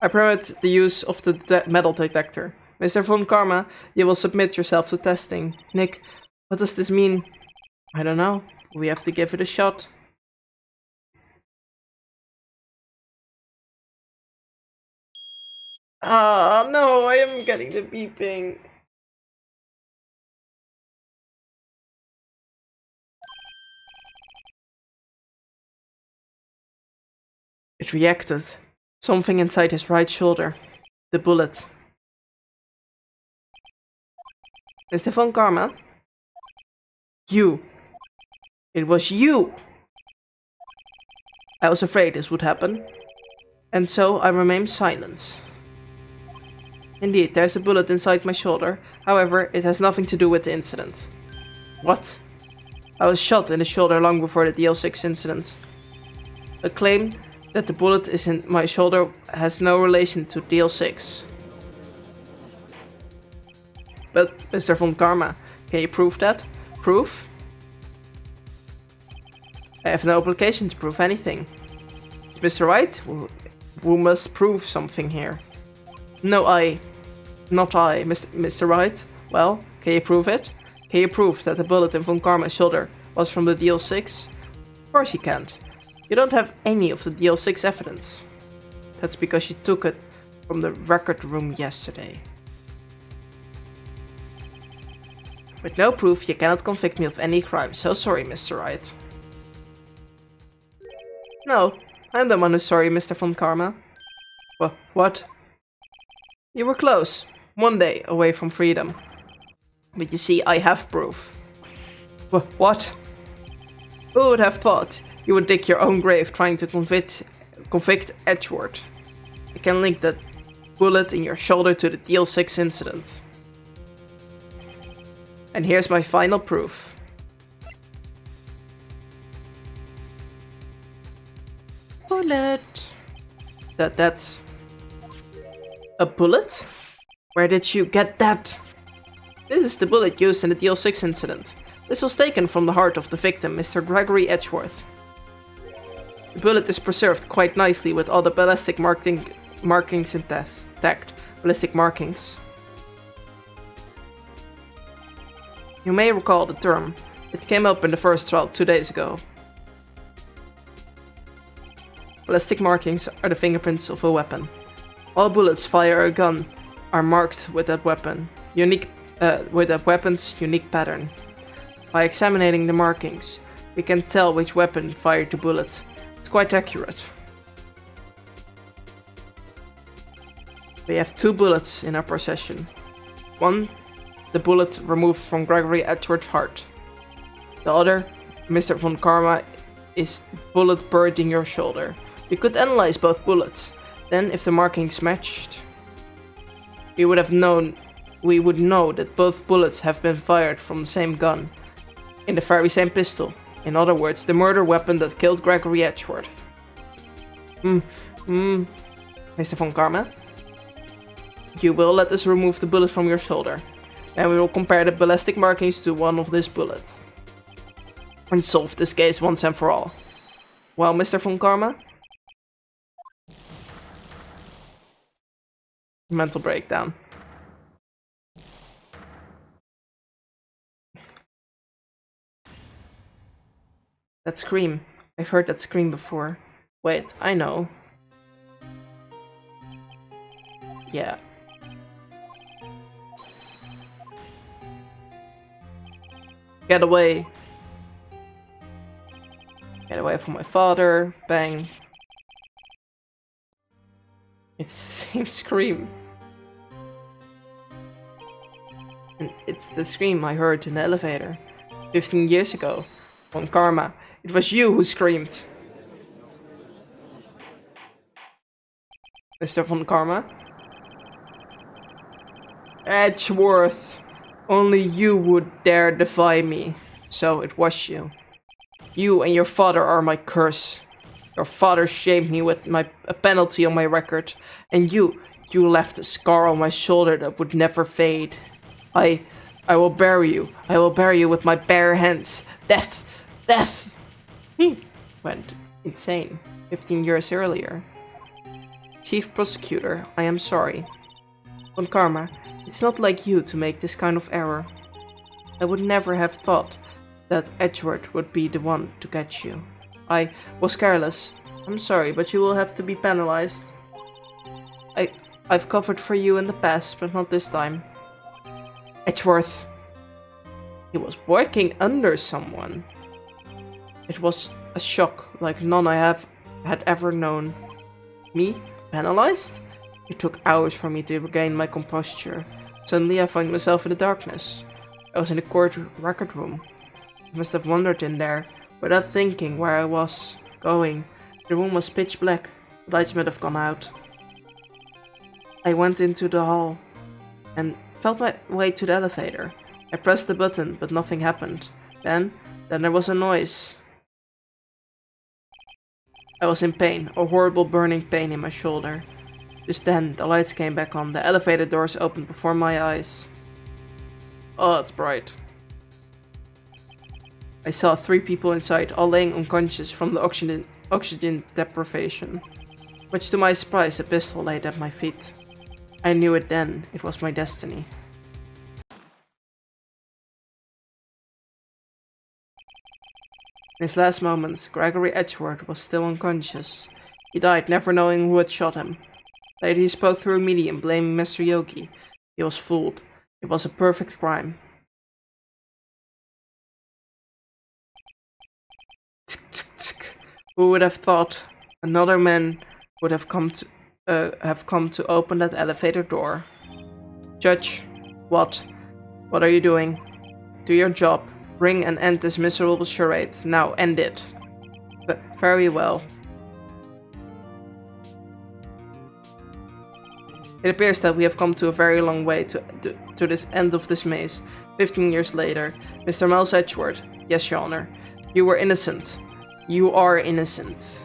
I permit the use of the metal detector. Mr. Von Karma, you will submit yourself to testing. Nick, what does this mean? I don't know. We have to give it a shot. Ah, no, I am getting the beeping. It reacted. Something inside his right shoulder. The bullet. Mr. Von Karma? You. It was you! I was afraid this would happen. And so I remained silent. Indeed, there's a bullet inside my shoulder. However, it has nothing to do with the incident. What? I was shot in the shoulder long before the DL6 incident. The claim that the bullet is in my shoulder has no relation to DL6. But, Mr. Von Karma, can you prove that? Proof? I have no obligation to prove anything. It's Mr. Wright who must prove something here. No, not I, Mr. Wright. Well, can you prove it? Can you prove that the bullet in Von Karma's shoulder was from the DL6? Of course you can't. You don't have any of the DL6 evidence. That's because you took it from the record room yesterday. With no proof, you cannot convict me of any crime. So sorry, Mr. Wright. No, I'm the one who's sorry, Mr. Von Karma. What? You were close. One day away from freedom. But you see, I have proof. What? Who would have thought you would dig your own grave trying to convict Edgeworth? I can link that bullet in your shoulder to the DL6 incident. And here's my final proof. Bullet. That's a bullet? Where did you get that? This is the bullet used in the DL6 incident. This was taken from the heart of the victim, Mr. Gregory Edgeworth. The bullet is preserved quite nicely with all the ballistic markings intact. Ballistic markings. You may recall the term. It came up in the first trial 2 days ago. Ballistic markings are the fingerprints of a weapon. All bullets fire a gun are marked with that weapon, with that weapon's unique pattern. By examining the markings, we can tell which weapon fired the bullet. It's quite accurate. We have 2 bullets in our possession. One, the bullet removed from Gregory Edgeworth's heart. The other, Mr. von Karma, is bullet buried in your shoulder. We could analyze both bullets. Then, if the markings matched, we would know that both bullets have been fired from the same gun, in the very same pistol. In other words, the murder weapon that killed Gregory Edgeworth. Mr. von Karma? You will let us remove the bullet from your shoulder. And we will compare the ballistic markings to one of these bullets. And solve this case once and for all. Well, Mr. von Karma? Mental breakdown. That scream. I've heard that scream before. Wait, I know. Yeah. Get away. Get away from my father. Bang. It's the same scream. And it's the scream I heard in the elevator 15 years ago. Von Karma. It was you who screamed. Mr. von Karma? Edgeworth. Only you would dare defy me. So it was you. You and your father are my curse. Your father shamed me with a penalty on my record. And you left a scar on my shoulder that would never fade. I will bury you. I will bury you with my bare hands. Death! Death! He went insane 15 years earlier. Chief Prosecutor, I am sorry. Von Karma, it's not like you to make this kind of error. I would never have thought that Edgeworth would be the one to catch you. I was careless. I'm sorry, but you will have to be penalized. I've covered for you in the past, but not this time. Edgeworth. He was working under someone. It was a shock like none I had ever known. Me? Penalized? It took hours for me to regain my composure. Suddenly I found myself in the darkness. I was in the court record room. I must have wandered in there, without thinking where I was going. The room was pitch black. The lights might have gone out. I went into the hall and felt my way to the elevator. I pressed the button, but nothing happened. Then there was a noise. I was in pain, a horrible burning pain in my shoulder. Just then, the lights came back on. The elevator doors opened before my eyes. Oh, it's bright. I saw 3 people inside, all laying unconscious from the oxygen deprivation. Much to my surprise, a pistol laid at my feet. I knew it then. It was my destiny. In his last moments, Gregory Edgeworth was still unconscious. He died never knowing who had shot him. Later he spoke through a medium, blaming Mr. Yogi. He was fooled. It was a perfect crime. Who would have thought another man would have come to open that elevator door? Judge, what? What are you doing? Do your job. bring an end to this miserable charade. Now, end it. Very well. It appears that we have come to a very long way to this end of this maze. 15 years later, Mr. Miles Edgeworth. Yes, Your Honor. You were innocent. You are innocent.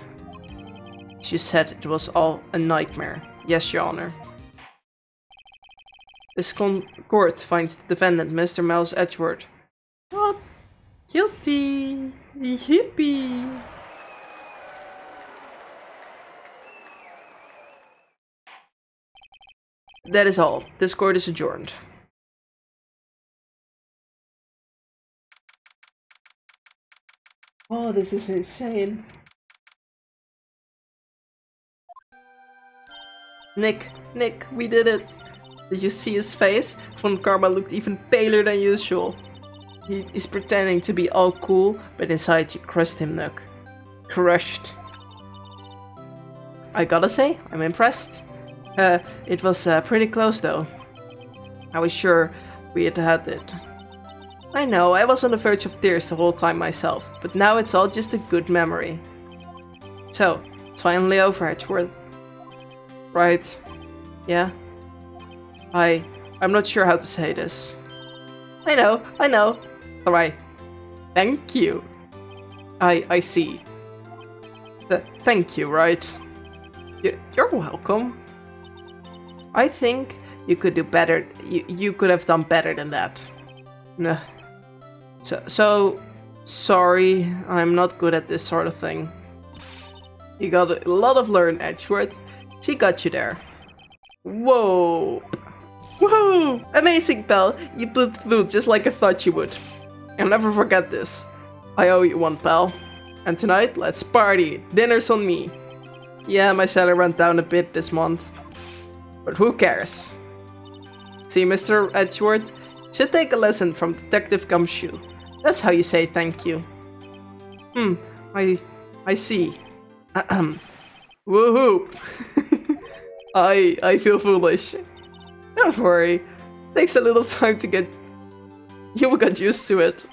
She said it was all a nightmare. Yes, Your Honor. This court finds the defendant, Mr. Miles Edgeworth. What? Guilty. Yippee. That is all. This court is adjourned. Oh, this is insane. Nick, we did it. Did you see his face? Von Karma looked even paler than usual. He is pretending to be all cool, but inside you crushed him, Nook. Crushed. I gotta say, I'm impressed. It was pretty close though. I was sure we had it. I know, I was on the verge of tears the whole time myself, but now it's all just a good memory. So, it's finally over, Edgeworth. Right. Yeah. I'm not sure how to say this. I know. Alright. Thank you. I see. Thank you, right? You're welcome. I think you could do better. You could have done better than that. Nah. So sorry, I'm not good at this sort of thing. You got a lot of learn, Edgeworth. She got you there. Whoa! Whoa! Amazing, pal! You put through just like I thought you would. I'll never forget this. I owe you one, pal. And tonight, let's party. Dinner's on me. Yeah, my salary went down a bit this month. But who cares? See, Mr. Edgeworth? You should take a lesson from Detective Gumshoe. That's how you say thank you. I see. Woohoo! I feel foolish. Don't worry. It takes a little time to get... You will get used to it.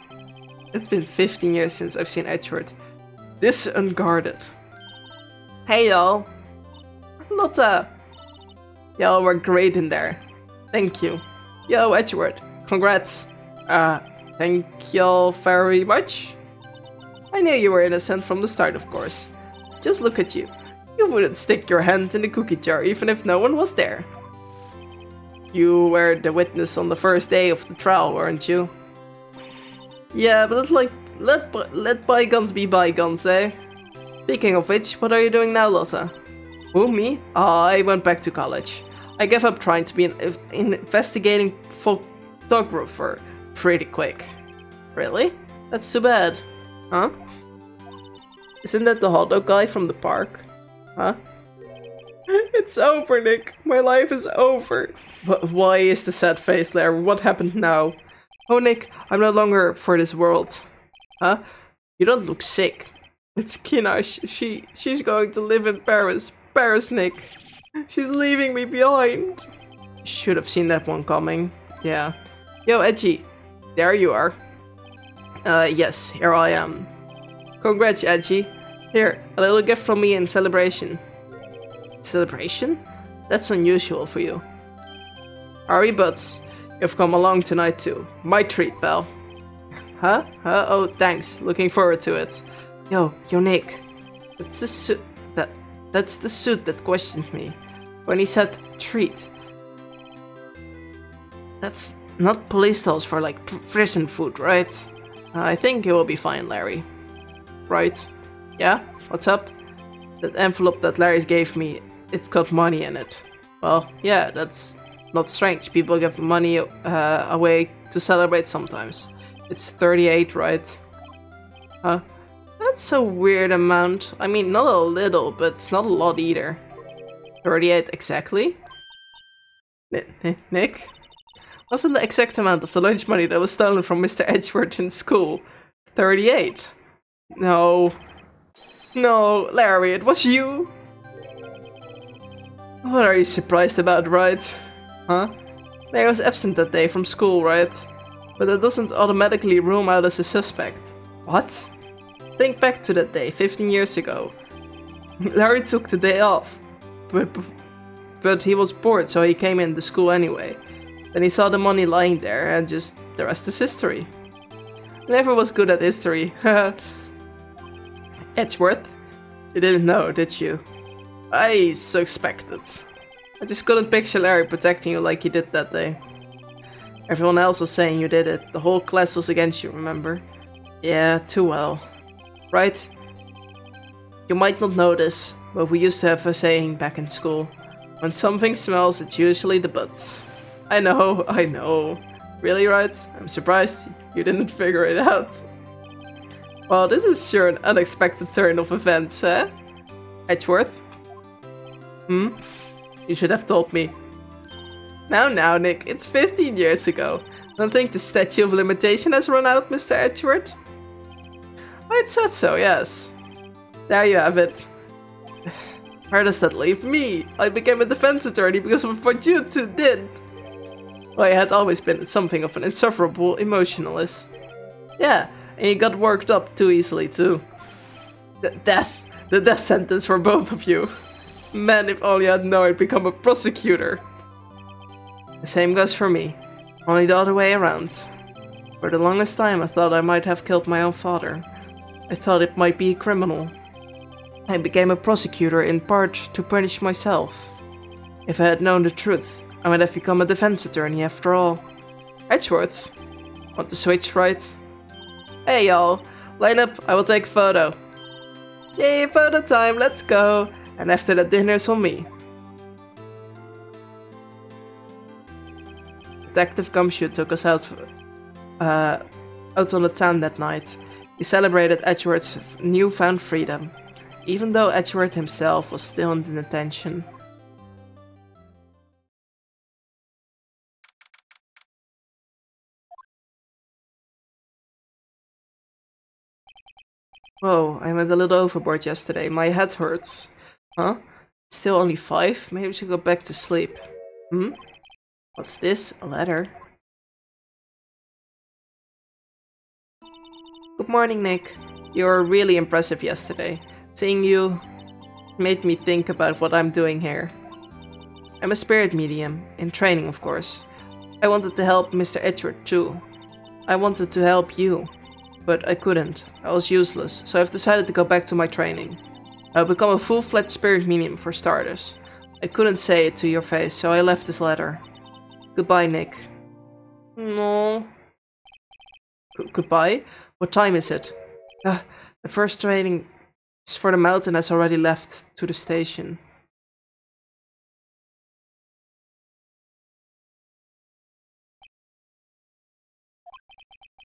It's been 15 years since I've seen Edgeworth this unguarded. Hey y'all. Lotta. Y'all were great in there. Thank you. Yo, Edgeworth. Congrats. Thank y'all very much. I knew you were innocent from the start, of course. Just look at you. You wouldn't stick your hand in the cookie jar even if no one was there. You were the witness on the first day of the trial, weren't you? Yeah, but let bygones be bygones, eh? Speaking of which, what are you doing now, Lotta? Who, me? I went back to college. I gave up trying to be an investigating photographer pretty quick. Really? That's too bad. Huh? Isn't that the hot dog guy from the park? Huh? It's over, Nick. My life is over. But why is the sad face there? What happened now? Oh, Nick, I'm no longer for this world. Huh? You don't look sick. It's Kina. She's going to live in Paris. Paris, Nick. She's leaving me behind. Should have seen that one coming. Yeah. Yo, Edgy. There you are. Yes, here I am. Congrats, Edgy. Here, a little gift from me in celebration. Celebration? That's unusual for you. Harry Butts, you've come along tonight too. My treat, pal. Huh? Oh, thanks. Looking forward to it. Yo, Nick. That's the suit that's the suit that questioned me. When he said treat. That's not police dolls for like prison food, right? I think you will be fine, Larry. Right? Yeah? What's up? That envelope that Larry gave me, it's got money in it. Well, yeah, that's not strange. People give money away to celebrate sometimes. It's 38, right? Huh? That's a weird amount. I mean, not a little, but it's not a lot either. 38 exactly? Nick? Wasn't the exact amount of the lunch money that was stolen from Mr. Edgeworth in school 38? No. No, Larry, it was you? What are you surprised about, right? Huh? Larry was absent that day from school, right? but that doesn't automatically rule him out as a suspect. What? Think back to that day, 15 years ago. Larry took the day off, but he was bored, so he came in the school anyway. Then he saw the money lying there, and just the rest is history. I never was good at history. Edgeworth? You didn't know, did you? I suspected. I just couldn't picture Larry protecting you like he did that day. Everyone else was saying you did it. The whole class was against you, remember? Yeah, too well. Right? You might not know this, but we used to have a saying back in school. When something smells, it's usually the butts. I know, I know. Really, Wright? I'm surprised you didn't figure it out. Well, this is sure an unexpected turn of events, eh? Edgeworth? You should have told me. Now, Nick, it's 15 years ago. Don't think the statute of limitation has run out, Mr. Edgeworth? I said so, yes. There you have it. Where does that leave me? I became a defense attorney because of what you two did. Well, I had always been something of an insufferable emotionalist. Yeah, and you got worked up too easily, too. The death sentence for both of you. Man, if only I'd known I'd become a prosecutor. The same goes for me, only the other way around. For the longest time I thought I might have killed my own father. I thought it might be criminal. I became a prosecutor in part to punish myself. If I had known the truth, I might have become a defense attorney after all. Edgeworth, want to switch, right? Hey y'all, line up, I will take a photo. Yay, photo time, let's go! And after that, dinner's on me. Detective Gumshoe took us out on the town that night. He celebrated Edgeworth's newfound freedom, even though Edgeworth himself was still in detention. Whoa, I went a little overboard yesterday. My head hurts. Huh? Still only 5? Maybe we should go back to sleep. What's this? A letter? Good morning, Nick. You were really impressive yesterday. Seeing you made me think about what I'm doing here. I'm a spirit medium, in training of course. I wanted to help Mr. Edgeworth too. I wanted to help you, but I couldn't. I was useless, so I've decided to go back to my training. I'll become a full-fledged spirit medium for starters. I couldn't say it to your face, so I left this letter. Goodbye, Nick. No. Goodbye? What time is it? The first training for the mountain has already left to the station.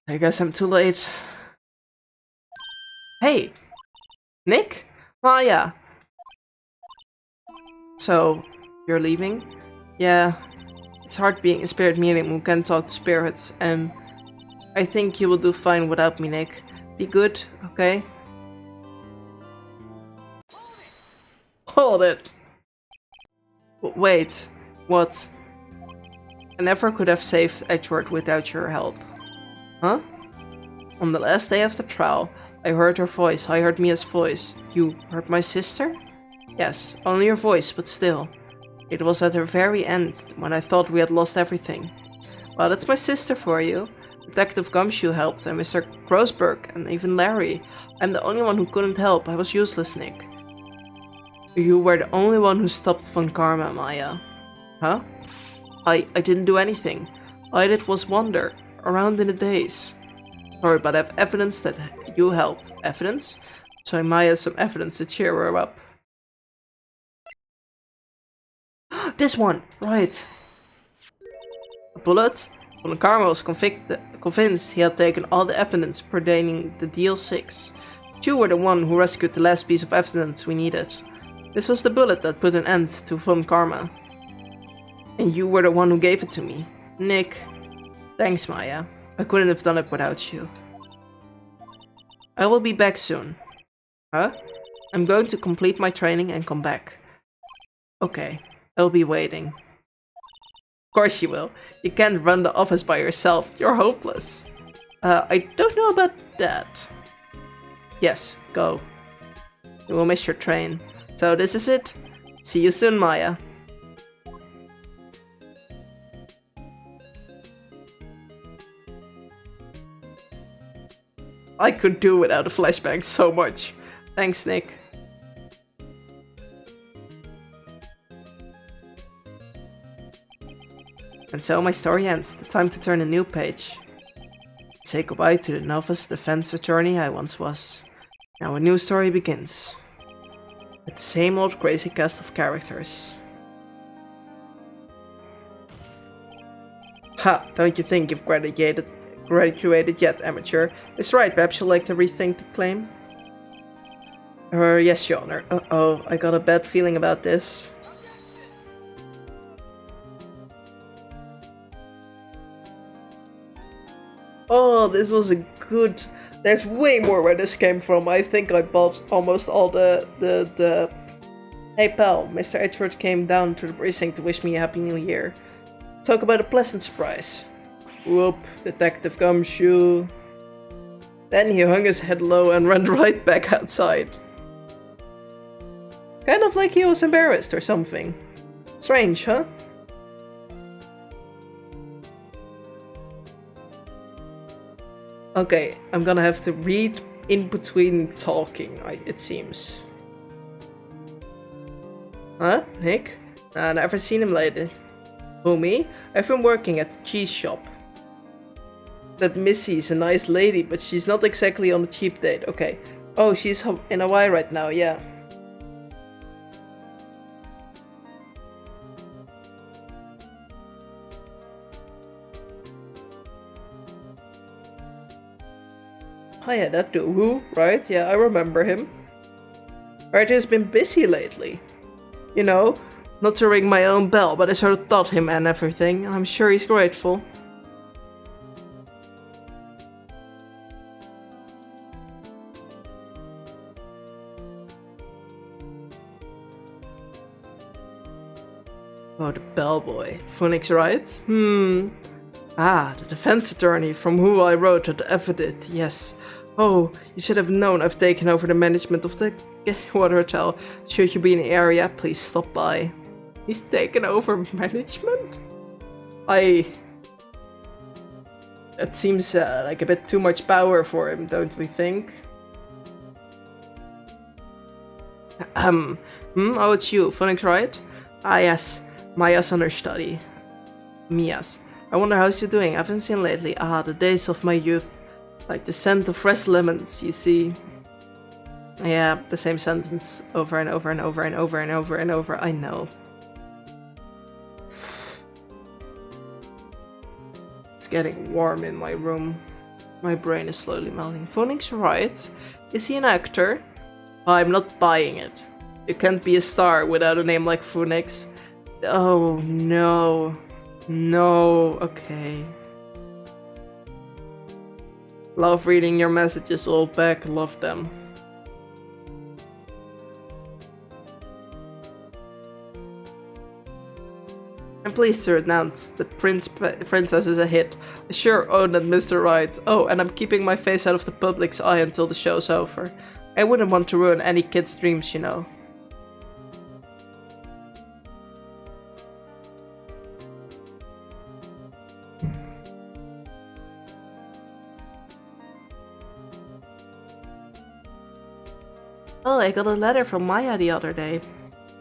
I guess I'm too late. Hey! Nick? Maya! So, you're leaving? Yeah. It's hard being a spirit medium who can talk to spirits, and I think you will do fine without me, Nick. Be good, okay? Hold it! Wait, what? I never could have saved Edgeworth without your help. Huh? On the last day of the trial, I heard her voice. I heard Mia's voice. You heard my sister? Yes, only her voice, but still. It was at her very end, when I thought we had lost everything. Well, that's my sister for you. Detective Gumshoe helped, and Mr. Grossberg, and even Larry. I'm the only one who couldn't help. I was useless, Nick. You were the only one who stopped Von Karma, Maya. Huh? I didn't do anything. All I did was wander around in the days. Sorry, but I have evidence that you helped. Evidence? So Maya has some evidence to cheer her up. This one! Right. A bullet? Von Karma was convinced he had taken all the evidence pertaining to Deal 6. You were the one who rescued the last piece of evidence we needed. This was the bullet that put an end to Von Karma. And you were the one who gave it to me. Nick. Thanks, Maya. I couldn't have done it without you. I will be back soon. Huh? I'm going to complete my training and come back. Okay, I'll be waiting. Of course you will. You can't run the office by yourself. You're hopeless. I don't know about that. Yes, go. You will miss your train. So this is it. See you soon, Maya. I could do without a flashbang so much. Thanks, Nick. And so my story ends. The time to turn a new page. Say goodbye to the novice defense attorney I once was. Now a new story begins. With the same old crazy cast of characters. Ha! Don't you think you've graduated yet, amateur? It's right, perhaps you'd like to rethink the claim? Yes, Your Honor. Uh-oh, I got a bad feeling about this. Oh, this was a good... There's way more where this came from. I think I bought almost all the... Hey pal, Mr. Edgeworth came down to the precinct to wish me a happy new year. Talk about a pleasant surprise. Whoop, Detective Gumshoe. Then he hung his head low and ran right back outside. Kind of like he was embarrassed or something. Strange, huh? Okay, I'm gonna have to read in between talking, it seems. Huh? Nick? Nah, never seen him lately. Who, me? I've been working at the cheese shop. That Missy's a nice lady, but she's not exactly on a cheap date. Okay. Oh, she's in Hawaii right now, yeah. Oh yeah, that dude. Who? Right? Yeah, I remember him. Wright has been busy lately. You know, not to ring my own bell, but I sort of taught him and everything. I'm sure he's grateful. Oh, the bellboy. Phoenix Wright? Ah, the defense attorney from who I wrote the affidavit, yes. Oh, you should have known I've taken over the management of the Water Hotel. Should you be in the area, please stop by. He's taken over management? That seems like a bit too much power for him, don't we think? Oh, it's you, Phoenix Wright? Ah, yes, Maya's understudy. Mia's. I wonder how she's doing. I haven't seen lately. Ah, the days of my youth. Like the scent of fresh lemons, you see. Yeah, the same sentence over and over and over and over and over and over. I know. It's getting warm in my room. My brain is slowly melting. Phoenix Wright? Is he an actor? I'm not buying it. You can't be a star without a name like Phoenix. Oh no. No, okay. Love reading your messages all back, love them. I'm pleased to announce the princess is a hit. I sure own that, Mr. Wright. Oh, and I'm keeping my face out of the public's eye until the show's over. I wouldn't want to ruin any kid's dreams, you know. Oh, I got a letter from Maya the other day.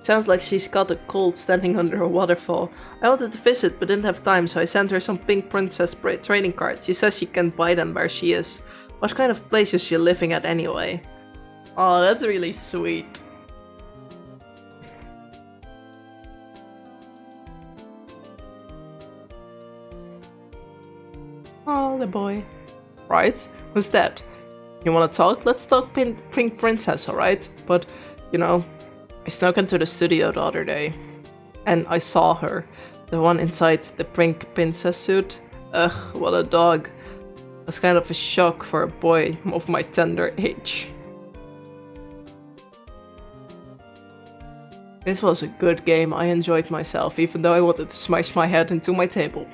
Sounds like she's got a cold standing under a waterfall. I wanted to visit but didn't have time, so I sent her some pink princess trading cards. She says she can't buy them where she is. What kind of place is she living at anyway? Oh, that's really sweet. Oh, the boy. Right? Who's that? You wanna talk? Let's talk Pink Princess, alright? But, you know, I snuck into the studio the other day. And I saw her. The one inside the Pink Princess suit. Ugh, what a dog. It was kind of a shock for a boy of my tender age. This was a good game. I enjoyed myself, even though I wanted to smash my head into my table.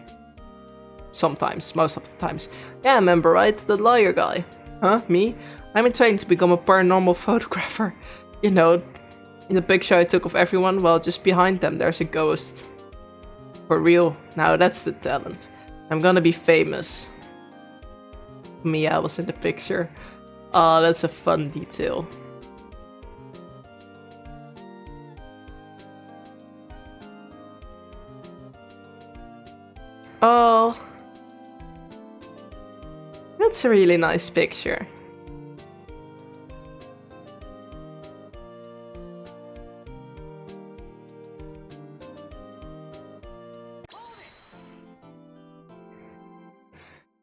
Sometimes, most of the times. Yeah, remember, right? The lawyer guy. Huh? Me? I'm in training to become a paranormal photographer. You know, the picture I took of everyone, well, just behind them there's a ghost. For real. Now that's the talent. I'm gonna be famous. Me, I was in the picture. Oh, that's a fun detail. Oh, that's a really nice picture.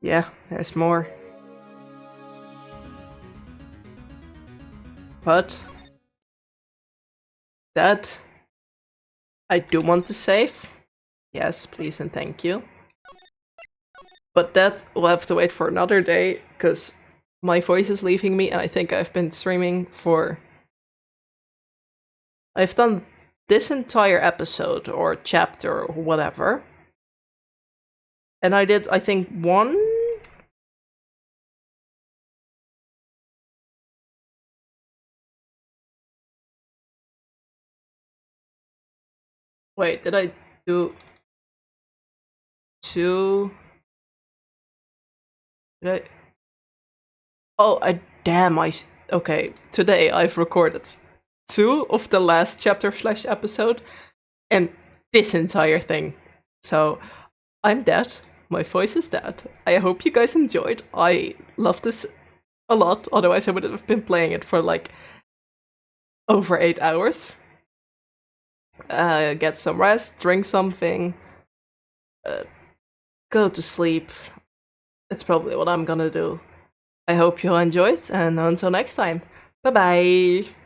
Yeah, there's more. But that I do want to save. Yes, please and thank you. But that will have to wait for another day, because my voice is leaving me and I think I've been streaming for... I've done this entire episode or chapter or whatever. And I did, I think, one... Wait, did I do... two... Did I... Oh, damn, okay, today I've recorded 2 of the last chapter/episode and this entire thing. So, I'm dead. My voice is dead. I hope you guys enjoyed. I love this a lot, otherwise I would have been playing it for like over 8 hours. Get some rest, drink something, go to sleep. That's probably what I'm gonna do. I hope you enjoyed, and until next time, bye bye!